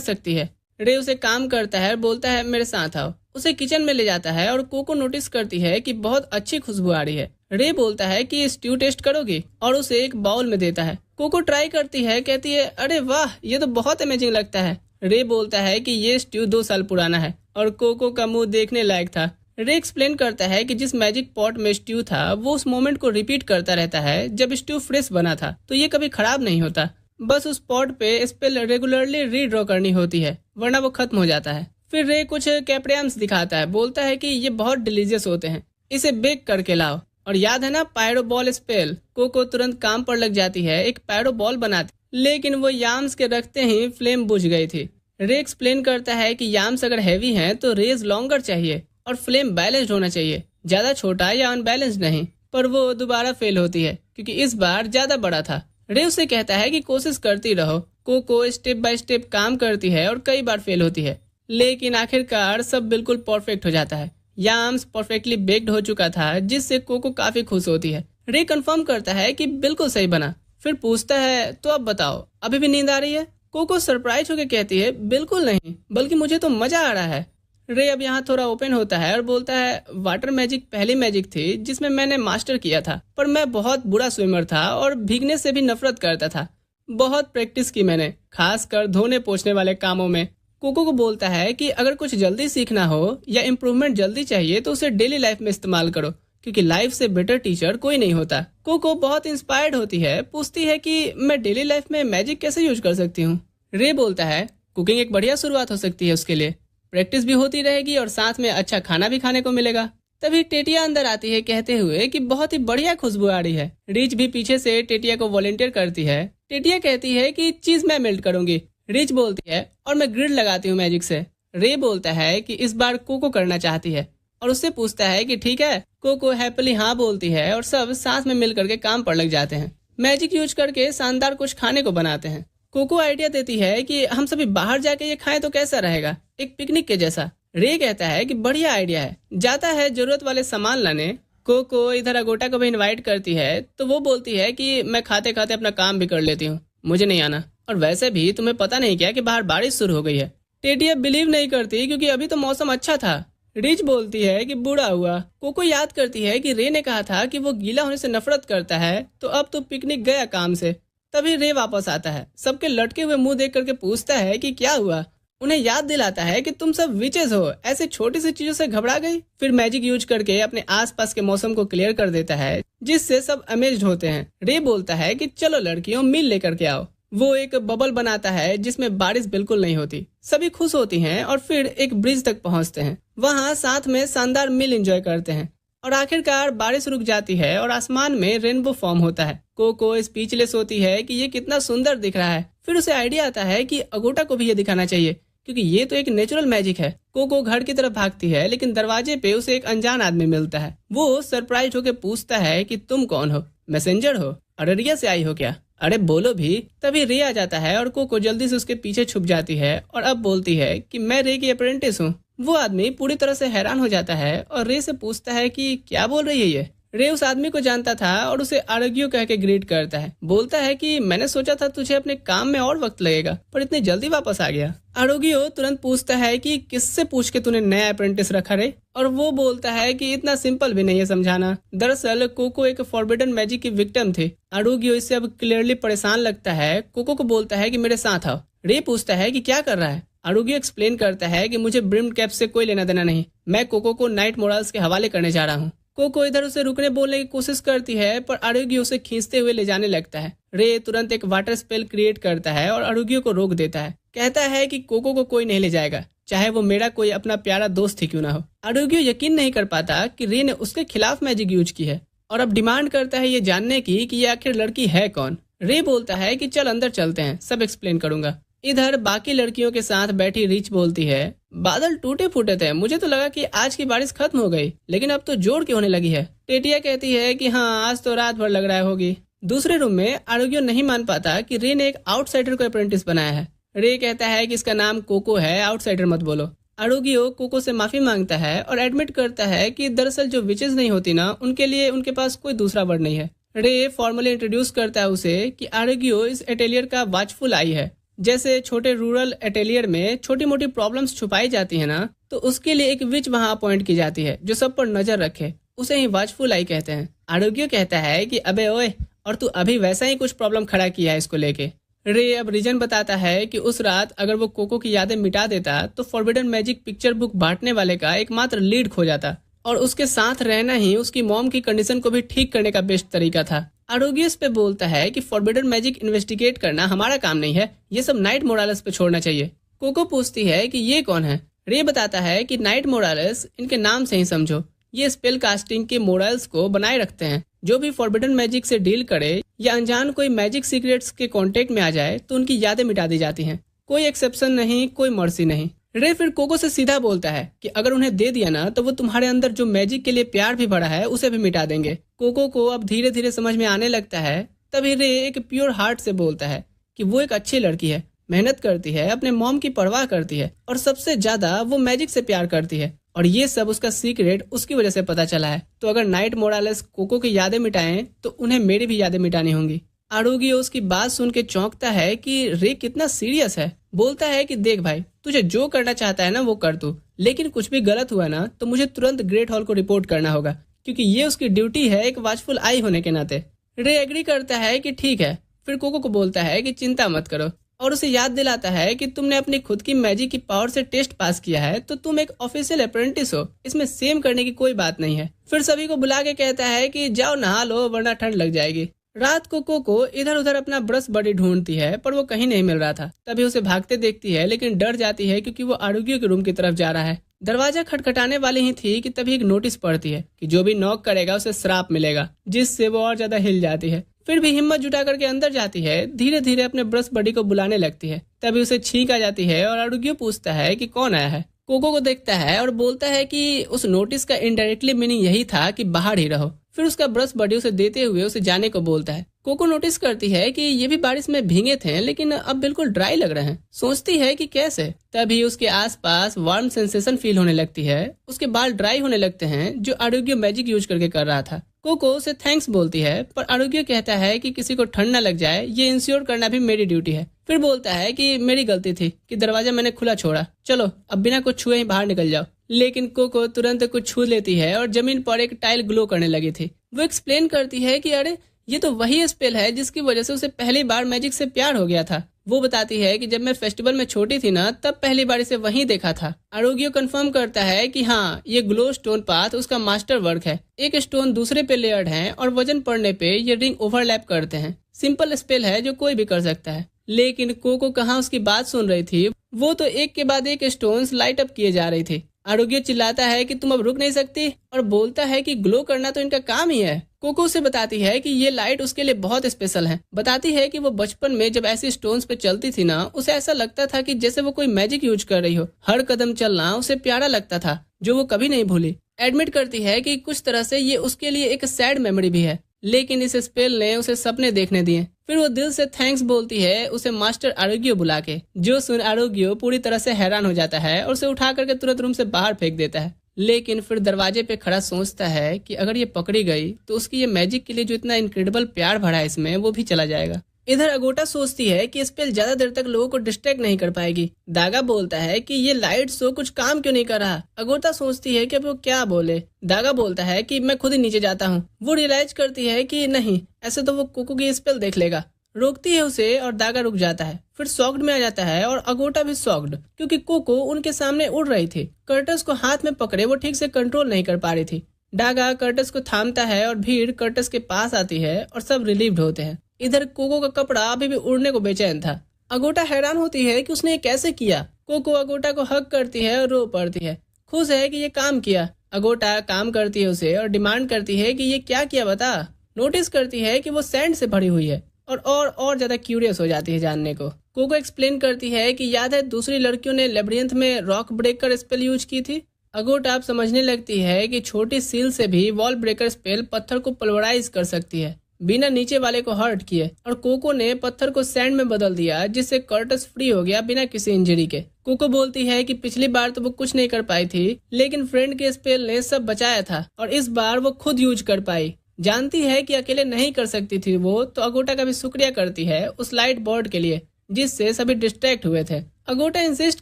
सकती है। रे उसे काम करता है और बोलता है मेरे साथ आओ। उसे किचन में ले जाता है और कोको नोटिस करती है कि बहुत अच्छी खुशबू आ रही है। रे बोलता है कि स्ट्यू टेस्ट करोगी और उसे एक बाउल में देता है। कोको ट्राई करती है, कहती है अरे वाह, ये तो बहुत अमेजिंग लगता है। रे बोलता है कि ये स्ट्यू 2 साल पुराना है और कोको का मुंह देखने लायक था। रे एक्सप्लेन करता है कि जिस मैजिक पॉट में स्ट्यू था वो उस मोमेंट को रिपीट करता रहता है जब स्ट्यू फ्रेश बना था, तो ये कभी खराब नहीं होता। बस उस पॉट पे स्पेल रेगुलरली रीड्रॉ करनी होती है, वरना वो खत्म हो जाता है। फिर रे कुछ कैप्रियम्स दिखाता है, बोलता है कि ये बहुत डिलीशियस होते हैं, इसे बेक करके लाओ। और याद है ना पायरो बॉल स्पेल? कोको तुरंत काम पर लग जाती है, एक पायरो बॉल बनाती, लेकिन वो याम्स के रखते ही फ्लेम बुझ गई थी। रे एक्सप्लेन करता है कि याम्स अगर हैवी हैं तो रेज लॉन्गर चाहिए और फ्लेम बैलेंस्ड होना चाहिए, ज्यादा छोटा या अनबैलेंस्ड नहीं। पर वो दोबारा फेल होती है क्योंकि इस बार ज्यादा बड़ा था। रे उसे कहता है कि कोशिश करती रहो। कोको स्टेप बाय स्टेप काम करती है और कई बार फेल होती है, लेकिन आखिरकार सब बिल्कुल परफेक्ट हो जाता है। याम्स परफेक्टली बेक्ड हो चुका था, जिससे कोको काफी खुश होती है। रे कंफर्म करता है कि बिल्कुल सही बना। फिर पूछता है तो अब बताओ, अभी भी नींद आ रही है? कोको सरप्राइज होकर कहती है बिल्कुल नहीं, बल्कि मुझे तो मजा आ रहा है। रे अब यहाँ थोड़ा ओपन होता है और बोलता है वाटर मैजिक पहली मैजिक थी जिसमें मैंने मास्टर किया था, पर मैं बहुत बुरा स्विमर था और भीगने से भी नफरत करता था। बहुत प्रैक्टिस की मैंने, खासकर धोने पोंछने वाले कामों में। कोको को बोलता है कि अगर कुछ जल्दी सीखना हो या इम्प्रूवमेंट जल्दी चाहिए तो उसे डेली लाइफ में इस्तेमाल करो, क्योंकि लाइफ से बेटर टीचर कोई नहीं होता। कोको बहुत इंस्पायर्ड होती है, पूछती है कि मैं डेली लाइफ में मैजिक कैसे यूज कर सकती हूँ। रे बोलता है कुकिंग एक बढ़िया शुरुआत हो सकती है उसके लिए, प्रैक्टिस भी होती रहेगी और साथ में अच्छा खाना भी खाने को मिलेगा। तभी टेटिया अंदर आती है कहते हुए कि बहुत ही बढ़िया खुशबू आ रही है। रिच भी पीछे से टेटिया को वॉलंटियर करती है। टेटिया कहती है कि चीज मैं मेल्ट करूंगी। रिच बोलती है और मैं ग्रिड लगाती हूँ मैजिक से। रे बोलता है कि इस बार कोको करना चाहती है और उससे पूछता है कि ठीक है। कोको हैप्पीली हाँ बोलती है और सब साथ में मिल करके काम पर लग जाते हैं। मैजिक यूज करके शानदार कुछ खाने को बनाते हैं। कोको आइडिया देती है कि हम सभी बाहर जाके ये खाएं तो कैसा रहेगा, एक पिकनिक के जैसा। रे कहता है कि बढ़िया आइडिया है, जाता है जरूरत वाले सामान लाने। कोको इधर अगोटा को भी इनवाइट करती है, तो वो बोलती है कि मैं खाते खाते अपना काम भी कर लेती हूँ, मुझे नहीं आना, और वैसे भी तुम्हें पता नहीं क्या कि बाहर बारिश शुरू हो गई है। टेटिया बिलीव नहीं करती क्योंकि अभी तो मौसम अच्छा था। रिच बोलती है कि बुरा हुआ। कोको याद करती है कि रे ने कहा था कि वो गीला होने से नफरत करता है, तो अब तो पिकनिक गया काम से। तभी रे वापस आता है, सबके लटके हुए मुंह देख करके पूछता है कि क्या हुआ। उन्हें याद दिलाता है कि तुम सब विचेस हो, ऐसे छोटी सी चीजों से घबरा गई। फिर मैजिक यूज करके अपने आसपास के मौसम को क्लियर कर देता है, जिससे सब अमेज्ड होते हैं। रे बोलता है कि चलो लड़कियों मील लेकर के आओ। वो एक बबल बनाता है जिसमें बारिश बिल्कुल नहीं होती। सभी खुश होती हैं और फिर एक ब्रिज तक पहुंचते हैं। वहां साथ में शानदार मील एंजॉय करते हैं और आखिरकार बारिश रुक जाती है और आसमान में रेनबो फॉर्म होता है। कोको स्पीचलेस होती है कि ये कितना सुंदर दिख रहा है। फिर उसे आइडिया आता है कि अगोटा को भी ये दिखाना चाहिए, क्योंकि ये तो एक नेचुरल मैजिक है। कोको घर की तरफ भागती है, लेकिन दरवाजे पे उसे एक अनजान आदमी मिलता है। वो सरप्राइज होकर पूछता है कि तुम कौन हो, मैसेंजर हो, अररिया से आई हो क्या? अरे बोलो भी। तभी रे आ जाता है और कोको जल्दी से उसके पीछे छुप जाती है और अब बोलती है कि मैं रे की अप्रेंटिस हूँ। वो आदमी पूरी तरह से हैरान हो जाता है और रे से पूछता है कि क्या बोल रही है ये। रे उस आदमी को जानता था और उसे आरोग्यो कह के ग्रीट करता है। बोलता है कि मैंने सोचा था तुझे अपने काम में और वक्त लगेगा, पर इतनी जल्दी वापस आ गया। आरोग्यो तुरंत पूछता है कि किससे पूछ के तूने नया अप्रेंटिस रखा रे, और वो बोलता है कि इतना सिंपल भी नहीं है समझाना। दरअसल कोको एक फॉरबिडन मैजिक की विक्टिम थी। आरोग्यो इससे अब क्लियरली परेशान लगता है। कोको को बोलता है कि मेरे साथ आओ। रे पूछता है कि क्या कर रहा है। आरुगी एक्सप्लेन करता है कि मुझे ब्रिम्ड कैप से कोई लेना देना नहीं, मैं कोको को नाइट मोराल्स के हवाले करने जा रहा हूँ। कोको इधर उसे रुकने बोलने की कोशिश करती है पर आरुगी उसे खींचते हुए ले जाने लगता है। रे तुरंत एक वाटर स्पेल क्रिएट करता है और आरुगी को रोक देता है। कहता है कि कोको को कोई नहीं ले जाएगा, चाहे वो मेरा कोई अपना प्यारा दोस्त ही क्यों ना हो। आरुगी यकीन नहीं कर पाता कि रे ने उसके खिलाफ मैजिक यूज की है और अब डिमांड करता है ये जानने की कि ये आखिर लड़की है कौन। रे बोलता है कि चल अंदर चलते हैं, सब एक्सप्लेन करूंगा। इधर बाकी लड़कियों के साथ बैठी रिच बोलती है, बादल टूटे फूटे थे, मुझे तो लगा कि आज की बारिश खत्म हो गई, लेकिन अब तो जोर की होने लगी है। टेटिया कहती है कि हाँ, आज तो रात भर लग रहा होगी। दूसरे रूम में आरुगियो नहीं मान पाता कि रे ने एक आउटसाइडर को अप्रेंटिस बनाया है। रे कहता है कि इसका नाम कोको है, आउटसाइडर मत बोलो। आरुगियो कोको से माफी मांगता है और एडमिट करता है कि दरअसल जो विचेस नहीं होती ना, उनके लिए उनके पास कोई दूसरा वर्ड नहीं है। रे फॉर्मली इंट्रोड्यूस करता है उसे कि आरुगियो इस एटेलियर का वॉचफुल आई है। जैसे छोटे रूरल एटेलियर में छोटी मोटी प्रॉब्लम्स छुपाई जाती है ना, तो उसके लिए एक विच वहां अपॉइंट की जाती है जो सब पर नजर रखे, उसे ही वॉचफुल आई कहते हैं। आरुगियो कहता है कि अबे ओए, और तू अभी वैसा ही कुछ प्रॉब्लम खड़ा किया है इसको लेके। रे अब रीजन बताता है कि उस रात अगर वो कोको की यादें मिटा देता तो फॉरबिडन मैजिक पिक्चर बुक बांटने वाले का एकमात्र लीड खो जाता और उसके साथ रहना ही उसकी मॉम की कंडीशन को भी ठीक करने का बेस्ट तरीका था। आरुगियो इस पे बोलता है कि फॉरबिडन मैजिक इन्वेस्टिगेट करना हमारा काम नहीं है, ये सब नाइट मोरालेस पे छोड़ना चाहिए। कोको पूछती है कि ये कौन है। रे बताता है कि नाइट मोरालेस इनके नाम से ही समझो, ये स्पेल कास्टिंग के मोरल्स को बनाए रखते हैं। जो भी फॉरबिडन मैजिक से डील करे या अनजान कोई मैजिक सीक्रेट्स के कांटेक्ट में आ जाए तो उनकी यादें मिटा दी जाती हैं। कोई एक्सेप्शन नहीं, कोई मर्सी नहीं। रे फिर कोको से सीधा बोलता है कि अगर उन्हें दे दिया ना तो वो तुम्हारे अंदर जो मैजिक के लिए प्यार भी भरा है उसे भी मिटा देंगे। कोको को अब धीरे धीरे समझ में आने लगता है। तभी रे एक प्योर हार्ट से बोलता है कि वो एक अच्छी लड़की है, मेहनत करती है, अपने मॉम की परवाह करती है और सबसे ज्यादा वो मैजिक से प्यार करती है और ये सब उसका सीक्रेट उसकी वजह से पता चला है। तो अगर नाइट मोरालेस कोको की यादें मिटाएं तो उन्हें मेरी भी यादें मिटानी होंगी। आरुगियो उसकी बात सुन के चौंकता है कि रे कितना सीरियस है। बोलता है कि देख भाई, तुझे जो करना चाहता है ना वो कर तू, लेकिन कुछ भी गलत हुआ ना तो मुझे तुरंत ग्रेट हॉल को रिपोर्ट करना होगा, क्योंकि ये उसकी ड्यूटी है एक वॉचफुल आई होने के नाते। रे एग्री करता है कि ठीक है। फिर कोको को बोलता है कि चिंता मत करो और उसे याद दिलाता है कि तुमने अपनी खुद की मैजिक की पावर से टेस्ट पास किया है तो तुम एक ऑफिशियल अप्रेंटिस हो, इसमें सेम करने की कोई बात नहीं है। फिर सभी को बुला के कहता है कि जाओ नहा लो वरना ठंड लग जाएगी। रात को कोको इधर उधर अपना ब्रश बडी ढूंढती है पर वो कहीं नहीं मिल रहा था। तभी उसे भागते देखती है लेकिन डर जाती है क्योंकि वो आरुगियो के रूम की तरफ जा रहा है। दरवाजा खटखटाने वाली ही थी कि तभी एक नोटिस पढ़ती है कि जो भी नॉक करेगा उसे श्राप मिलेगा, जिससे वो और ज्यादा हिल जाती है। फिर भी हिम्मत जुटा करके अंदर जाती है, धीरे धीरे अपने ब्रश बडी को बुलाने लगती है। तभी उसे छींक आ जाती है और आरुगियो पूछता है कि कौन आया है। कोको को देखता है और बोलता है कि उस नोटिस का इनडायरेक्टली मीनिंग यही था कि बाहर ही रहो। फिर उसका ब्रश बडी उसे देते हुए उसे जाने को बोलता है। कोको नोटिस करती है कि ये भी बारिश में भीगे थे लेकिन अब बिल्कुल ड्राई लग रहे हैं। सोचती है कि कैसे। तभी उसके आसपास वार्म सेंसेशन फील होने लगती है। उसके बाल ड्राई होने लगते हैं जो आरुगियो मैजिक यूज करके कर रहा था। कोको उसे थैंक्स बोलती है पर आरुगियो कहता है कि किसी को ठंड न लग जाए ये इंश्योर करना भी मेरी ड्यूटी है। फिर बोलता है कि मेरी गलती थी कि दरवाजा मैंने खुला छोड़ा, चलो अब बिना कुछ छुए ही बाहर निकल जाओ। लेकिन कोको तुरंत कुछ छू लेती है और जमीन पर एक टाइल ग्लो करने लगी थी। वो एक्सप्लेन करती है कि अरे ये तो वही स्पेल है जिसकी वजह से उसे पहली बार मैजिक से प्यार हो गया था। वो बताती है कि जब मैं फेस्टिवल में छोटी थी ना तब पहली बार इसे वहीं देखा था। आरुगियो कंफर्म करता है कि हाँ, ये ग्लो स्टोन पाथ उसका मास्टर वर्क है। एक स्टोन दूसरे पे लेयर्ड है और वजन पड़ने पे ये रिंग ओवरलैप करते हैं। सिंपल स्पेल है जो कोई भी कर सकता है। लेकिन कोको कहाँ उसकी बात सुन रही थी, वो तो एक के बाद एक स्टोन्स लाइट अप किए जा रही थी। आरुगियो चिल्लाता है कि तुम अब रुक नहीं सकती और बोलता है कि ग्लो करना तो इनका काम ही है। कोको से बताती है कि ये लाइट उसके लिए बहुत स्पेशल है। बताती है कि वो बचपन में जब ऐसी स्टोन्स पे चलती थी ना, उसे ऐसा लगता था कि जैसे वो कोई मैजिक यूज कर रही हो। हर कदम चलना उसे प्यारा लगता था जो वो कभी नहीं भूली। एडमिट करती है कि कुछ तरह से ये उसके लिए एक सैड मेमोरी भी है, लेकिन इस स्पेल ने उसे सपने देखने दिए। फिर वो दिल से थैंक्स बोलती है उसे मास्टर आरुगियो बुला के, जो सुन आरुगियो पूरी तरह से हैरान हो जाता है और उसे उठा करके तुरंत रूम से बाहर फेंक देता है। लेकिन फिर दरवाजे पे खड़ा सोचता है कि अगर ये पकड़ी गई तो उसकी ये मैजिक के लिए जो इतना इनक्रेडिबल प्यार भरा है इसमें, वो भी चला जाएगा। इधर अगोटा सोचती है कि स्पेल ज्यादा देर तक लोगों को डिस्ट्रैक्ट नहीं कर पाएगी। दागा बोलता है कि ये लाइट शो कुछ काम क्यों नहीं कर रहा। अगोटा सोचती है कि अब वो क्या बोले। दागा बोलता है कि मैं खुद ही नीचे जाता हूँ। वो रियलाइज करती है कि नहीं, ऐसे तो वो कोको की स्पेल देख लेगा। रोकती है उसे और दागा रुक जाता है। फिर शॉक्ड में आ जाता है और अगोटा भी शॉक्ड, क्योंकि कोको उनके सामने उड़ रही थी। कर्टस को हाथ में पकड़े वो ठीक से कंट्रोल नहीं कर पा रही थी। डागा कर्टस को थामता है और भीड़ कर्टस के पास आती है और सब रिलीव्ड होते हैं। इधर कोको का कपड़ा अभी भी उड़ने को बेचैन था। अगोटा हैरान होती है कि उसने ये कैसे किया। कोको अगोटा को हग करती है और रो पड़ती है, खुश है कि ये काम किया। अगोटा काम करती है उसे और डिमांड करती है कि ये क्या किया बता। नोटिस करती है कि वो सैंड से भरी हुई है और ज्यादा क्यूरियस हो जाती है जानने को। कोको एक्सप्लेन करती है कि याद है दूसरी लड़कियों ने लेब्रिंथ में रॉक ब्रेकर स्पेल यूज की थी। अगोटा अब समझने लगती है कि छोटी सील से भी वॉल ब्रेकर स्पेल पत्थर को पल्वराइज कर सकती है बिना नीचे वाले को हर्ट किए, और कोको ने पत्थर को सैंड में बदल दिया जिससे कर्टस फ्री हो गया बिना किसी इंजरी के। कोको बोलती है कि पिछली बार तो वो कुछ नहीं कर पाई थी, लेकिन फ्रेंड के स्पेल ने सब बचाया था और इस बार वो खुद यूज कर पाई। जानती है कि अकेले नहीं कर सकती थी वो, तो अगोटा का भी शुक्रिया करती है उस लाइट बोर्ड के लिए जिससे सभी डिस्ट्रैक्ट हुए थे। अगोटा इंसिस्ट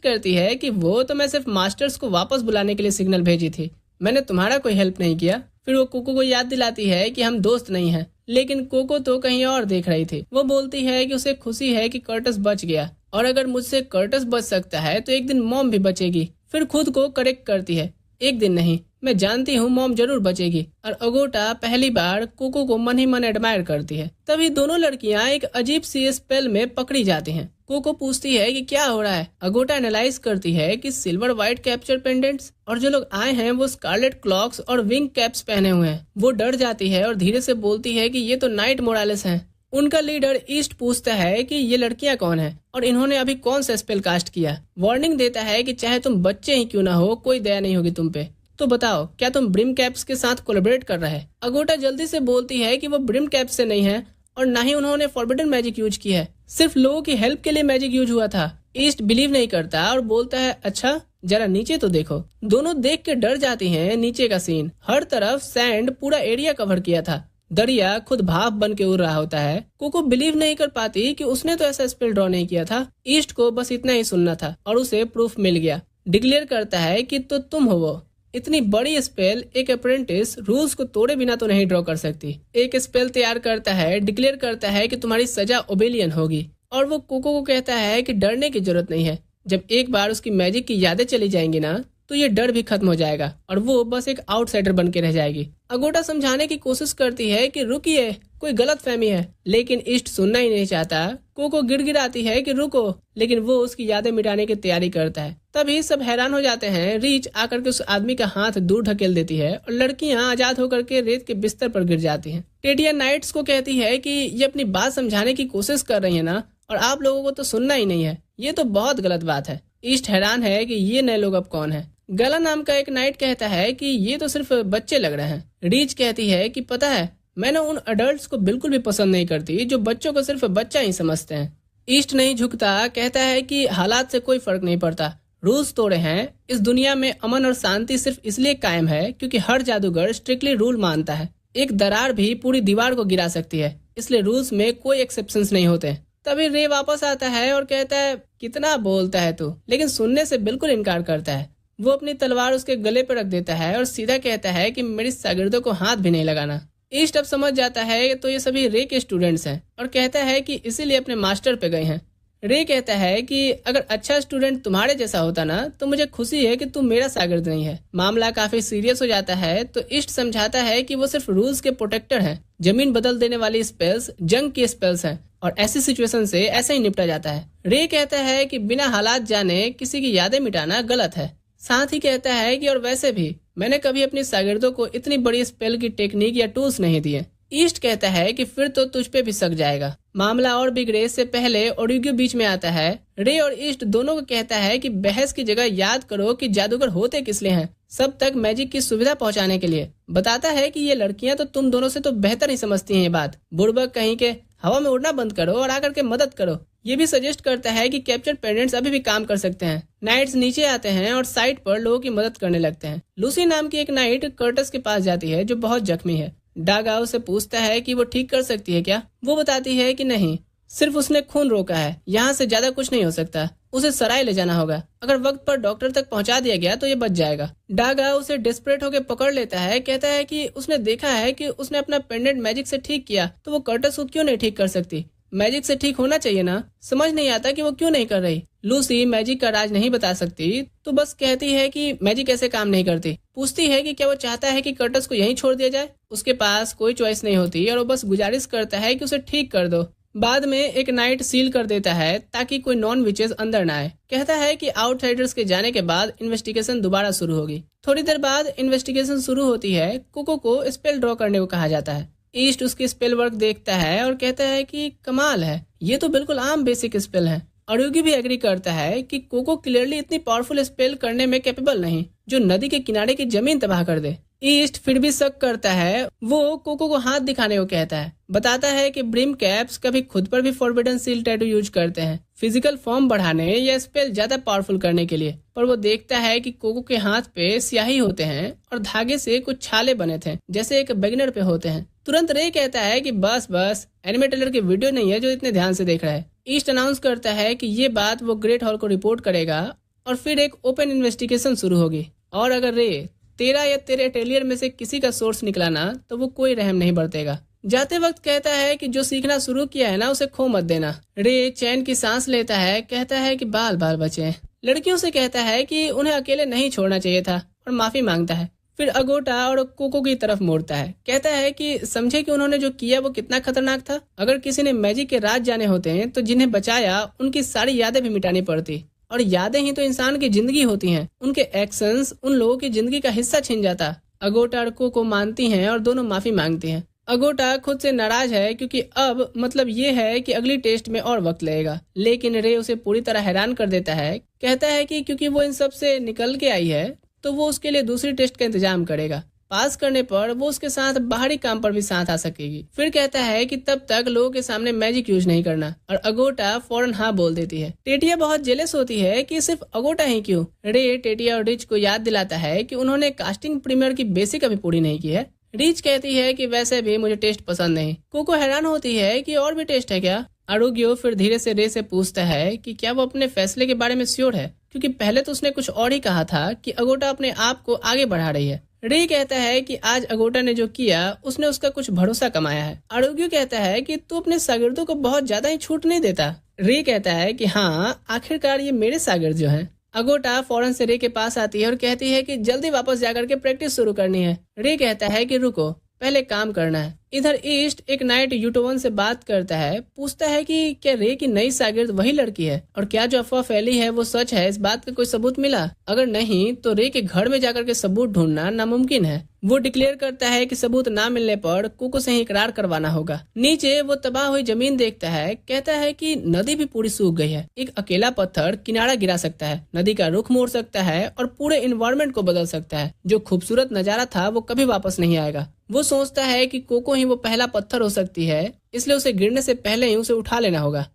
करती है कि वो तो मैं सिर्फ मास्टर्स को वापस बुलाने के लिए सिग्नल भेजी थी, मैंने तुम्हारा कोई हेल्प नहीं किया। फिर वो कोको को याद दिलाती है कि हम दोस्त नहीं हैं, लेकिन कोको तो कहीं और देख रही थी। वो बोलती है कि उसे खुशी है कि कर्टस बच गया और अगर मुझसे कर्टस बच सकता है तो एक दिन मॉम भी बचेगी। फिर खुद को करेक्ट करती है, एक दिन नहीं, मैं जानती हूँ मॉम जरूर बचेगी। और अगोटा पहली बार कोको को मन ही मन एडमायर करती है। तभी दोनों लड़कियां एक अजीब सी स्पेल में पकड़ी जाती हैं। कोको पूछती है कि क्या हो रहा है। अगोटा एनालाइज करती है कि सिल्वर व्हाइट कैप्चर पेंडेंट्स और जो लोग आए हैं वो स्कारलेट क्लॉक्स और विंग कैप्स पहने हुए हैं। वो डर जाती है और धीरे से बोलती है कि ये तो नाइट मोरालेस हैं। उनका लीडर ईस्ट पूछता है कि ये लड़कियां कौन हैं और इन्होंने अभी कौन सा स्पेल कास्ट किया। वार्निंग देता है कि चाहे तुम बच्चे ही क्यों ना हो, कोई दया नहीं होगी तुम पे। तो बताओ, क्या तुम ब्रिम कैप्स के साथ कोलैबोरेट कर रहे हैं? अगोटा जल्दी से बोलती है कि वो ब्रिम कैप्स से नहीं है और ना ही उन्होंने फॉरबिडन मैजिक यूज की है, सिर्फ लोगों की हेल्प के लिए मैजिक यूज हुआ था। ईस्ट बिलीव नहीं करता और बोलता है अच्छा जरा नीचे तो देखो। दोनों देख के डर जाती हैं। नीचे का सीन, हर तरफ सैंड पूरा एरिया कवर किया था। दरिया खुद भाप बन के उड़ रहा होता है। कोको बिलीव नहीं कर पाती कि उसने तो ऐसा स्पेल ड्रॉ नहीं किया था। ईस्ट को बस इतना ही सुनना था और उसे प्रूफ मिल गया। डिक्लेयर करता है कि तो तुम हो वो। इतनी बड़ी स्पेल एक अप्रेंटिस रूल्स को तोड़े बिना तो नहीं ड्रॉ कर सकती। एक स्पेल तैयार करता है, डिक्लेयर करता है कि तुम्हारी सजा ओबेलियन होगी और वो कोको को कहता है कि डरने की जरूरत नहीं है। जब एक बार उसकी मैजिक की यादें चली जाएंगी ना तो ये डर भी खत्म हो जाएगा और वो बस एक आउटसाइडर बन के रह जाएगी। अगोटा समझाने की कोशिश करती है कि रुकिए, कोई गलत फहमी है, लेकिन ईस्ट सुनना ही नहीं चाहता। कोको गिड़गिड़ाती है कि रुको, लेकिन वो उसकी यादें मिटाने की तैयारी करता है। तभी सब हैरान हो जाते हैं। रीच आकर के उस आदमी का हाथ दूर ढकेल देती है और लड़कियां आजाद होकर के रेत के बिस्तर पर गिर जाती हैं। टेडिया नाइट्स को कहती है कि ये अपनी बात समझाने की कोशिश कर रही है ना, और आप लोगों को तो सुनना ही नहीं है, ये तो बहुत गलत बात है। ईस्ट हैरान है कि ये नए लोग अब कौन है। गला नाम का एक नाइट कहता है कि ये तो सिर्फ बच्चे लग रहे हैं। रीच कहती है कि पता है, मैंने उन अडल्ट्स को बिल्कुल भी पसंद नहीं करती जो बच्चों को सिर्फ बच्चा ही समझते हैं। ईस्ट नहीं झुकता, कहता है कि हालात से कोई फर्क नहीं पड़ता, रूल्स तोड़े हैं। इस दुनिया में अमन और शांति सिर्फ इसलिए कायम है क्योंकि हर जादूगर स्ट्रिक्टली रूल मानता है। एक दरार भी पूरी दीवार को गिरा सकती है, इसलिए रूल्स में कोई एक्सेप्शंस नहीं होते। तभी रे वापस आता है और कहता है कितना बोलता है तू, लेकिन सुनने से बिल्कुल इनकार करता है। वो अपनी तलवार उसके गले पर रख देता है और सीधा कहता है कि मेरी शागिर्दों को हाथ भी नहीं लगाना। ईस्ट अब समझ जाता है तो ये सभी रे के स्टूडेंट्स हैं और कहता है कि इसीलिए अपने मास्टर पे गए हैं। रे कहता है कि अगर अच्छा स्टूडेंट तुम्हारे जैसा होता ना तो मुझे खुशी है कि तुम मेरा शागिर्द नहीं है। मामला काफी सीरियस हो जाता है तो ईस्ट समझाता है कि वो सिर्फ रूल्स के प्रोटेक्टर हैं। जमीन बदल देने वाली स्पेल्स जंग की स्पेल्स हैं और ऐसी सिचुएशन से ऐसे ही निपटा जाता है। रे कहता है कि बिना हालात जाने किसी की यादें मिटाना गलत है। साथ ही कहता है कि और वैसे भी मैंने कभी अपनी शागिर्दों को इतनी बड़ी स्पेल की टेक्निक या टूल्स नहीं दिए। ईस्ट कहता है कि फिर तो तुझ पे भी शक जाएगा। मामला और बिगड़े से पहले ओडिग्यो बीच में आता है। रे और ईस्ट दोनों को कहता है कि बहस की जगह याद करो कि जादूगर होते किस लिए हैं, सब तक मैजिक की सुविधा पहुंचाने के लिए। बताता है कि ये लड़कियां तो तुम दोनों से तो बेहतर ही समझती हैं ये बात। बुड़बक कहीं के, हवा में उड़ना बंद करो और आकर के मदद करो। ये भी सजेस्ट करता है कि कैप्चर पेंडेंट्स अभी भी काम कर सकते हैं। नाइट्स नीचे आते हैं और साइट पर लोगों की मदद करने लगते हैं। लूसी नाम की एक नाइट कर्टस के पास जाती है जो बहुत जख्मी है। डागा उसे पूछता है कि वो ठीक कर सकती है क्या। वो बताती है कि नहीं, सिर्फ उसने खून रोका है, यहाँ से ज्यादा कुछ नहीं हो सकता। उसे सराय ले जाना होगा, अगर वक्त पर डॉक्टर तक पहुँचा दिया गया तो ये बच जाएगा। डागा उसे डिस्परेट होकर पकड़ लेता है, कहता है कि उसने देखा है कि उसने अपना पेंडेंट मैजिक से ठीक किया तो वो कर्टस को क्यों नहीं ठीक कर सकती। मैजिक से ठीक होना चाहिए ना। समझ नहीं आता कि वो क्यों नहीं कर रही। लूसी मैजिक का राज नहीं बता सकती तो बस कहती है कि मैजिक ऐसे काम नहीं करती। पूछती है कि क्या वो चाहता है कि कर्टस को यहीं छोड़ दिया जाए। उसके पास कोई चॉइस नहीं होती और वो बस गुजारिश करता है कि उसे ठीक कर दो। बाद में एक नाइट सील कर देता है ताकि कोई नॉन विचेस अंदर न आए। कहता है कि आउटसाइडर्स के जाने के बाद इन्वेस्टिगेशन दोबारा शुरू होगी। थोड़ी देर बाद इन्वेस्टिगेशन शुरू होती है। कोको को स्पेल ड्रॉ करने को कहा जाता है। ईस्ट उसकी स्पेल वर्क देखता है और कहता है कि कमाल है, ये तो बिल्कुल आम बेसिक स्पेल है। अरुगी भी एग्री करता है कि कोको क्लियरली इतनी पावरफुल स्पेल करने में कैपेबल नहीं जो नदी के किनारे की जमीन तबाह कर दे। ईस्ट फिर भी शक करता है। वो कोको को हाथ दिखाने को कहता है। बताता है कि ब्रिम कैप्स कभी खुद पर भी फॉरबिडन सील टैटू यूज करते हैं फिजिकल फॉर्म बढ़ाने या स्पेल ज्यादा पावरफुल करने के लिए। पर वो देखता है कि कोको के हाथ पे स्याही होते हैं और धागे से कुछ छाले बने थे जैसे एक बिगिनर पे होते हैं। तुरंत रे कहता है कि बस एनिमेटेलर की वीडियो नहीं है जो इतने ध्यान से देख रहा है। ईस्ट अनाउंस करता है कि ये बात वो ग्रेट हॉल को रिपोर्ट करेगा और फिर एक ओपन इन्वेस्टिगेशन शुरू होगी। और अगर रे तेरा या तेरे अटेलियर में से किसी का सोर्स निकला ना तो वो कोई रहम नहीं बरतेगा। जाते वक्त कहता है कि जो सीखना शुरू किया है ना उसे खो मत देना। रे चैन की सांस लेता है। कहता है कि बाल बाल बचे। लड़कियों से कहता है कि उन्हें अकेले नहीं छोड़ना चाहिए था और माफी मांगता है। फिर अगोटा और कोको की तरफ मोड़ता है। कहता है कि समझे कि उन्होंने जो किया वो कितना खतरनाक था। अगर किसी ने मैजिक के राज जाने होते हैं तो जिन्हें बचाया उनकी सारी यादें भी मिटानी पड़ती और यादें ही तो इंसान की जिंदगी होती हैं। उनके एक्शंस उन लोगों की जिंदगी का हिस्सा छीन जाता। अगोटा और कोको मानती हैं और दोनों माफी मांगती हैं। अगोटा खुद से नाराज है क्योंकि अब मतलब ये है कि अगली टेस्ट में और वक्त लगेगा। लेकिन रे उसे पूरी तरह हैरान कर देता है। कहता है कि क्योंकि वो इन सब से निकल के आई है तो वो उसके लिए दूसरी टेस्ट का इंतजाम करेगा। पास करने पर वो उसके साथ बाहरी काम पर भी साथ आ सकेगी। फिर कहता है कि तब तक लोगों के सामने मैजिक यूज नहीं करना और अगोटा फौरन हाँ बोल देती है। टेटिया बहुत जेलस होती है कि सिर्फ अगोटा ही क्यों। रे टेटिया और रिच को याद दिलाता है कि उन्होंने कास्टिंग प्रीमियर की बेसिक अभी पूरी नहीं की है। रिच कहती है कि वैसे भी मुझे टेस्ट पसंद नहीं। कोको हैरान होती है कि और भी टेस्ट है क्या। आरुग्यो फिर धीरे से रे से पूछता है कि क्या वो अपने फैसले के बारे में श्योर है क्योंकि पहले तो उसने कुछ और ही कहा था कि अगोटा अपने आप को आगे बढ़ा रही है। रे कहता है कि आज अगोटा ने जो किया उसने उसका कुछ भरोसा कमाया है। आरुग्यो कहता है कि तू अपने शागिर्दों को बहुत ज्यादा ही छूट नहीं देता। रे कहता है कि हाँ आखिरकार ये मेरे शागिर्द जो हैं। अगोटा फौरन से रे के पास आती है और कहती है कि जल्दी वापस जाकर के प्रैक्टिस शुरू करनी है। रे कहता है कि रुको पहले काम करना है। इधर ईस्ट एक नाइट यूटोवन से बात करता है। पूछता है कि क्या रे की नई शागिर्द वही लड़की है और क्या जो अफवाह फैली है वो सच है। इस बात का कोई सबूत मिला? अगर नहीं तो रे के घर में जाकर के सबूत ढूंढना नामुमकिन है। वो डिक्लेयर करता है कि सबूत ना मिलने पर कोको से ही इकरार करवाना होगा। नीचे वो तबाह हुई जमीन देखता है। कहता है कि नदी भी पूरी सूख गई है। एक अकेला पत्थर किनारा गिरा सकता है, नदी का रुख मोड़ सकता है और पूरे इन्वायरमेंट को बदल सकता है। जो खूबसूरत नजारा था वो कभी वापस नहीं आएगा। वो सोचता है कि कोको ही वो पहला पत्थर हो सकती है, इसलिए उसे गिरने से पहले ही उसे उठा लेना होगा।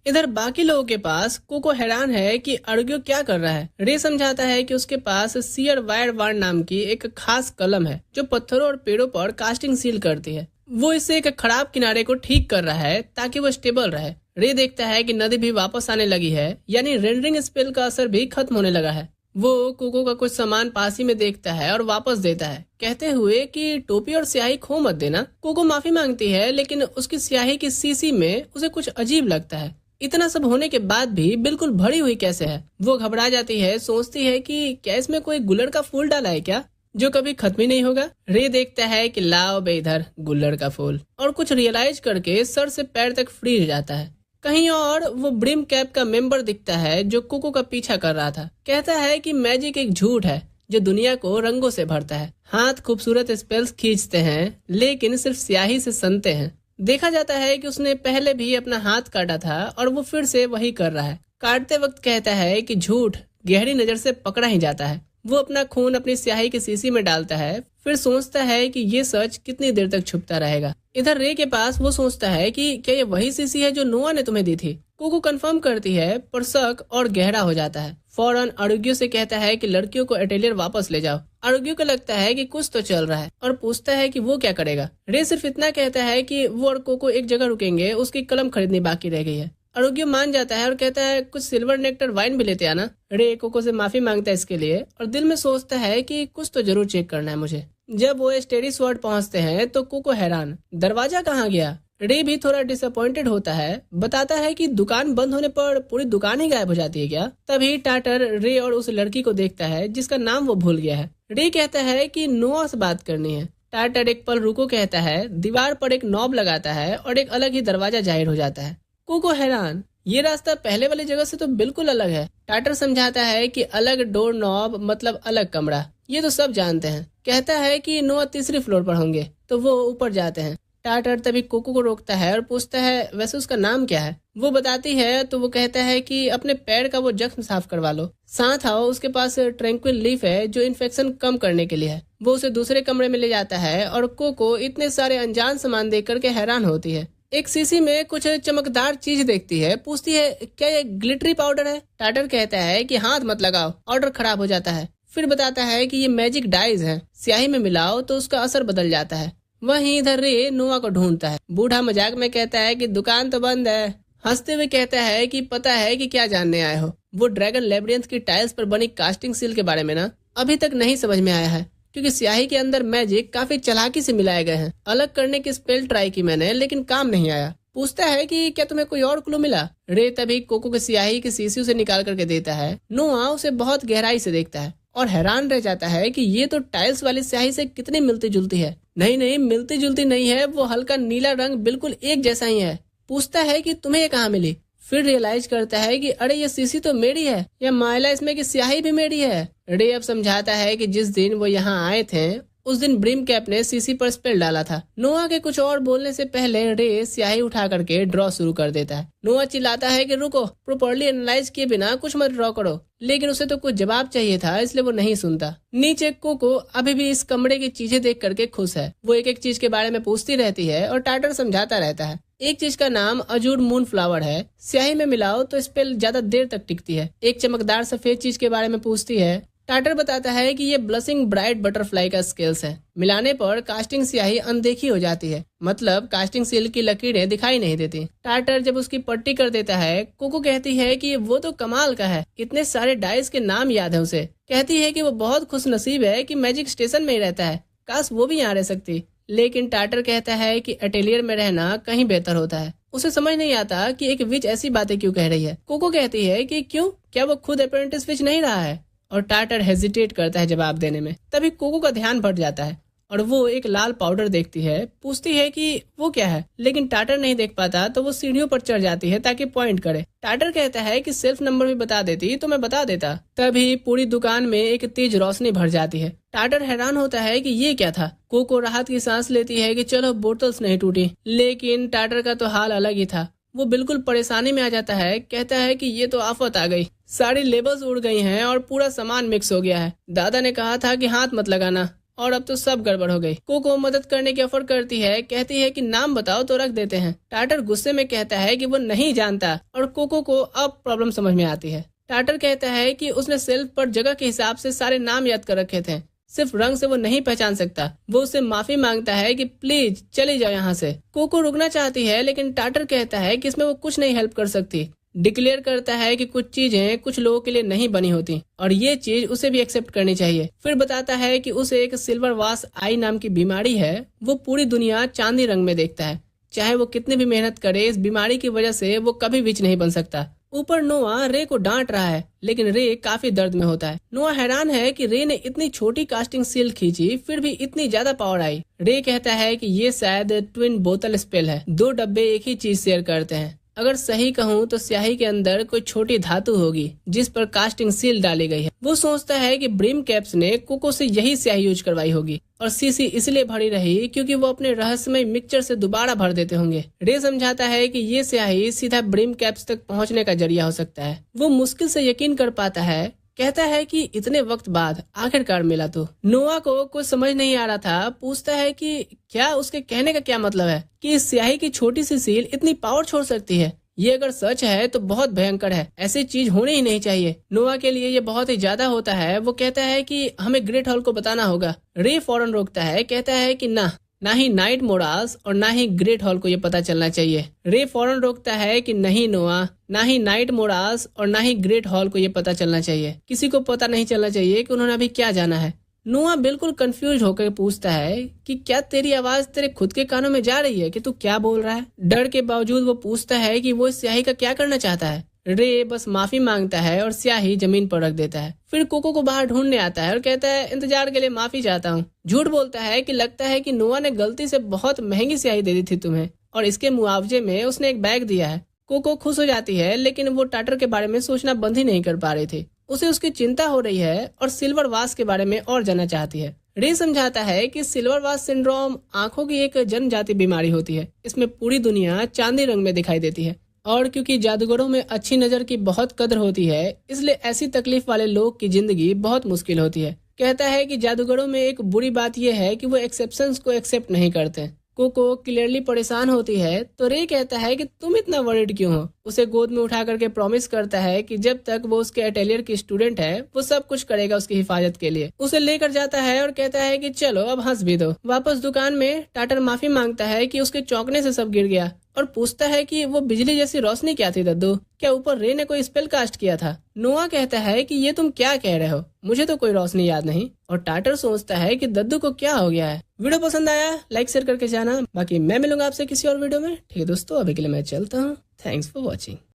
इधर बाकी लोगों के पास कोको हैरान है कि अर्ग्यो क्या कर रहा है। रे समझाता है कि उसके पास सियर वायर वार नाम की एक खास कलम है जो पत्थरों और पेड़ों पर कास्टिंग सील करती है। वो इससे एक खराब किनारे को ठीक कर रहा है ताकि वो स्टेबल रहे। रे देखता है कि नदी भी वापस आने लगी है, यानी रेंडरिंग स्पेल का असर भी खत्म होने लगा है। वो कोको का कुछ सामान पास ही में देखता है और वापस देता है, कहते हुए कि टोपी और स्याही खो मत देना। कोको माफी मांगती है लेकिन उसकी स्याही की शीशी में उसे कुछ अजीब लगता है। इतना सब होने के बाद भी बिल्कुल भरी हुई कैसे है। वो घबरा जाती है, सोचती है कि क्या इसमें कोई गुल्लड़ का फूल डाला है क्या जो कभी खत्म ही नहीं होगा। रे देखता है कि लाओ बे इधर गुल्लड़ का फूल, और कुछ रियलाइज करके सर से पैर तक फ्री हो जाता है। कहीं और वो ब्रिम कैप का मेंबर दिखता है जो कोको का पीछा कर रहा था। कहता है कि मैजिक एक झूठ है जो दुनिया को रंगों से भरता है। हाथ खूबसूरत स्पेल्स खींचते हैं लेकिन सिर्फ स्याही से सनते हैं। देखा जाता है कि उसने पहले भी अपना हाथ काटा था और वो फिर से वही कर रहा है। काटते वक्त कहता है कि झूठ गहरी नजर से पकड़ा ही जाता है। वो अपना खून अपनी स्याही की शीशी में डालता है, फिर सोचता है कि ये सच कितनी देर तक छुपता रहेगा। इधर रे के पास वो सोचता है कि क्या ये वही शीशी है जो नोआ ने तुम्हें दी थी। कोको कंफर्म करती है पर शक और गहरा हो जाता है। फौरन आरुग्यो से कहता है कि लड़कियों को अटेलियर वापस ले जाओ। आरुग्यो को लगता है कि कुछ तो चल रहा है और पूछता है कि वो क्या करेगा। रे सिर्फ इतना कहता है कि वो और कोको एक जगह रुकेंगे, उसकी कलम खरीदनी बाकी रह गई है। आरुग्यो मान जाता है और कहता है कुछ सिल्वर नेक्टर वाइन भी लेते आना। रे कोको से माफी मांगता है इसके लिए और दिल में सोचता है कि कुछ तो जरूर चेक करना है मुझे। जब वो स्टेडी स्वॉर्ड पहुंचते हैं तो कोको हैरान, दरवाजा कहाँ गया। रे भी थोड़ा डिसअपॉइंटेड होता है, बताता है कि दुकान बंद होने पर पूरी दुकान ही गायब हो जाती है क्या। तभी टाटर रे और उस लड़की को देखता है जिसका नाम वो भूल गया है। रे कहता है कि नोआ से बात करनी है। टाटर एक पल रुको कहता है, दीवार पर एक नॉब लगाता है और एक अलग ही दरवाजा जाहिर हो जाता है। कोको हैरान, ये रास्ता पहले वाली जगह से तो बिल्कुल अलग है। टाटर समझाता है कि अलग डोर नॉब मतलब अलग कमरा, ये तो सब जानते हैं। कहता है कि नोआ तीसरी फ्लोर पर होंगे, तो वो ऊपर जाते हैं। टाटर तभी कोको को रोकता है और पूछता है वैसे उसका नाम क्या है। वो बताती है तो वो कहता है कि अपने पैर का वो जख्म साफ करवा लो, साथ आओ, उसके पास ट्रैंक्विल लीफ है जो इन्फेक्शन कम करने के लिए है। वो उसे दूसरे कमरे में ले जाता है और कोको इतने सारे अनजान सामान देख करके हैरान होती है। एक शीशी में कुछ चमकदार चीज देखती है, पूछती है क्या ये ग्लिटरी पाउडर है। टाटर कहता है कि हाथ मत लगाओ, ऑर्डर खराब हो जाता है। फिर बताता है कि ये मैजिक डाइज है, स्याही में मिलाओ तो उसका असर बदल जाता है। वहीं इधर रे नोआ को ढूंढता है। बूढ़ा मजाक में कहता है कि दुकान तो बंद है। हंसते हुए कहता है कि पता है कि क्या जानने आए हो। वो ड्रैगन लेबिरिंथ की टाइल्स पर बनी कास्टिंग सील के बारे में ना अभी तक नहीं समझ में आया है, क्योंकि स्याही के अंदर मैजिक काफी चालाकी से मिलाए गए हैं। अलग करने की स्पेल ट्राई की मैंने, लेकिन काम नहीं आया। पूछता है कि क्या तुम्हें कोई और क्लू मिला। रे तभी कोको के स्याही की शीशी उसे निकाल करके देता है। नोआ उसे बहुत गहराई से देखता है और हैरान रह जाता है कि ये तो टाइल्स वाली स्याही से कितनी मिलती जुलती है। नहीं, मिलती जुलती नहीं है, वो हल्का नीला रंग बिल्कुल एक जैसा ही है। पूछता है कि तुम्हें ये कहाँ मिली। फिर रियलाइज करता है कि अरे ये शीशी तो मेरी है, या माइला इसमें की स्याही भी मेरी है। रे अब समझाता है कि जिस दिन वो यहाँ आए थे उस दिन ब्रिम कैप ने सीसी पर स्पेल डाला था। नोआ के कुछ और बोलने से पहले रे स्याही उठा करके ड्रॉ शुरू कर देता है। नोआ चिल्लाता है कि रुको, प्रॉपर्ली एनालाइज किए बिना कुछ मत ड्रॉ करो, लेकिन उसे तो कुछ जवाब चाहिए था, इसलिए वो नहीं सुनता। नीचे कोको अभी भी इस कमरे की चीजें देख करके खुश है। वो एक एक चीज के बारे में पूछती रहती है और टाटर समझाता रहता है। एक चीज का नाम अजूर मून फ्लावर है, स्याही में मिलाओ तो स्पेल ज्यादा देर तक टिकती है। एक चमकदार सफेद चीज के बारे में पूछती है। टाटर बताता है कि ये ब्लशिंग ब्राइट बटरफ्लाई का स्केल्स है। मिलाने पर कास्टिंग स्याही अनदेखी हो जाती है, मतलब कास्टिंग सील की लकीरें दिखाई नहीं देती। टाटर जब उसकी पट्टी कर देता है, कोको कहती है कि वो तो कमाल का है, इतने सारे डाइस के नाम याद है उसे। कहती है कि वो बहुत खुश नसीब है कि मैजिक स्टेशन में ही रहता है, काश वो भी यहाँ रह सकती। लेकिन टाटर कहता है कि अटेलियर में रहना कहीं बेहतर होता है। उसे समझ नहीं आता कि एक विच ऐसी बातें क्यों कह रही है। कोको कहती है कि क्यों, क्या वो खुद अप्रेंटिस विच नहीं रहा है, और टाटर हेजिटेट करता है जवाब देने में। तभी कोको का ध्यान भट जाता है और वो एक लाल पाउडर देखती है। पूछती है कि वो क्या है, लेकिन टाटर नहीं देख पाता तो वो सीढ़ियों पर चढ़ जाती है ताकि पॉइंट करे। टाटर कहता है कि सेल्फ नंबर भी बता देती तो मैं बता देता। तभी पूरी दुकान में एक तेज रोशनी भर जाती है। टाटर हैरान होता है कि ये क्या था। कोको राहत की सांस लेती है कि चलो बोतल्स नहीं टूटी, लेकिन टाटर का तो हाल अलग ही था। वो बिल्कुल परेशानी में आ जाता है। कहता है कि ये तो आफत आ गई, सारी लेबल्स उड़ गई हैं और पूरा सामान मिक्स हो गया है। दादा ने कहा था कि हाथ मत लगाना, और अब तो सब गड़बड़ हो गई। कोको मदद करने की ऑफर करती है, कहती है कि नाम बताओ तो रख देते हैं। टाटर गुस्से में कहता है कि वो नहीं जानता और कोको को अब प्रॉब्लम समझ में आती है। टाटर कहता है कि उसने सेल्फ पर जगह के हिसाब से सारे नाम याद कर रखे थे, सिर्फ रंग से वो नहीं पहचान सकता। वो उससे माफी मांगता है कि प्लीज चली जाओ यहाँ से। कोको रुकना चाहती है, लेकिन टाटर कहता है कि इसमें वो कुछ नहीं हेल्प कर सकती। डिक्लेयर करता है कि कुछ चीजें कुछ लोगों के लिए नहीं बनी होती और ये चीज उसे भी एक्सेप्ट करनी चाहिए। फिर बताता है कि उसे एक सिल्वर वाश आई नाम की बीमारी है। वो पूरी दुनिया चांदी रंग में देखता है, चाहे वो कितनी भी मेहनत करे, इस बीमारी की वजह से वो कभी विच नहीं बन सकता। ऊपर नोआ रे को डांट रहा है, लेकिन रे काफी दर्द में होता है। नोआ हैरान है कि रे ने इतनी छोटी कास्टिंग सील खींची, फिर भी इतनी ज्यादा पावर आई। रे कहता है कि ये शायद ट्विन बोतल स्पेल है, दो डब्बे एक ही चीज शेयर करते हैं। अगर सही कहूँ तो स्याही के अंदर कोई छोटी धातु होगी जिस पर कास्टिंग सील डाली गई है। वो सोचता है कि ब्रिम कैप्स ने कोको से यही स्याही यूज करवाई होगी और सीसी इसलिए भरी रही क्योंकि वो अपने रहस्यमय मिक्सचर से दोबारा भर देते होंगे। रे समझाता है कि ये स्याही सीधा ब्रिम कैप्स तक पहुंचने का जरिया हो सकता है। वो मुश्किल से यकीन कर पाता है, कहता है कि इतने वक्त बाद आखिरकार मिला तो। नोआ को कुछ समझ नहीं आ रहा था, पूछता है कि क्या उसके कहने का क्या मतलब है कि इस स्याही की छोटी सी सील इतनी पावर छोड़ सकती है। ये अगर सच है तो बहुत भयंकर है, ऐसी चीज होनी ही नहीं चाहिए। नोआ के लिए ये बहुत ही ज्यादा होता है। वो कहता है कि हमें ग्रेट हॉल को बताना होगा। रे फौरन रोकता है, कहता है कि ना ही नाइट मोरास और ना ही ग्रेट हॉल को ये पता चलना चाहिए। रे फौरन रोकता है कि नहीं नोआ, ना ही नाइट मोरास और ना ही ग्रेट हॉल को ये पता चलना चाहिए। किसी को पता नहीं चलना चाहिए कि उन्होंने अभी क्या जाना है। नोआ बिल्कुल कंफ्यूज होकर पूछता है कि क्या तेरी आवाज तेरे खुद के कानों में जा रही है कि तू क्या बोल रहा है। डर के बावजूद वो पूछता है कि वो इस स्याही का क्या करना चाहता है। रे बस माफी मांगता है और स्याही जमीन पर रख देता है। फिर कोको को बाहर ढूंढने आता है और कहता है इंतजार के लिए माफी चाहता हूँ। झूठ बोलता है कि लगता है कि नोआ ने गलती से बहुत महंगी स्याही दे दी थी तुम्हें और इसके मुआवजे में उसने एक बैग दिया है। कोको खुश हो जाती है, लेकिन वो टाटर के बारे में सोचना बंद ही नहीं कर पा रही थी। उसे उसकी चिंता हो रही है और सिल्वर वास के बारे में और जानना चाहती है। रे समझाता है कि सिल्वर वास सिंड्रोम आंखों की एक जन्मजाति बीमारी होती है। इसमें पूरी दुनिया चांदी रंग में दिखाई देती है और क्योंकि जादूगरों में अच्छी नजर की बहुत कदर होती है, इसलिए ऐसी तकलीफ वाले लोग की जिंदगी बहुत मुश्किल होती है। कहता है कि जादूगरों में एक बुरी बात यह है कि वो एक्सेप्शंस को एक्सेप्ट नहीं करते। कोको क्लियरली परेशान होती है तो रे कहता है कि तुम इतना वरीड क्यों हो। उसे गोद में उठा करके प्रॉमिस करता है कि जब तक वो उसके अटेलियर की स्टूडेंट है वो सब कुछ करेगा उसकी हिफाजत के लिए। उसे लेकर जाता है और कहता है कि चलो अब हंस भी दो। वापस दुकान में टाटर माफी मांगता है कि उसके चौंकने से सब गिर गया और पूछता है कि वो बिजली जैसी रोशनी क्या थी दद्दू, क्या ऊपर रे ने कोई स्पेल कास्ट किया था। नोआ कहता है कि ये तुम क्या कह रहे हो, मुझे तो कोई रोशनी याद नहीं। और टाटर सोचता है कि दद्दू को क्या हो गया है। वीडियो पसंद आया लाइक शेयर करके जाना। बाकी मैं मिलूंगा आपसे किसी और वीडियो में। ठीक है दोस्तों, अभी के लिए मैं चलता हूँ। Thanks for watching.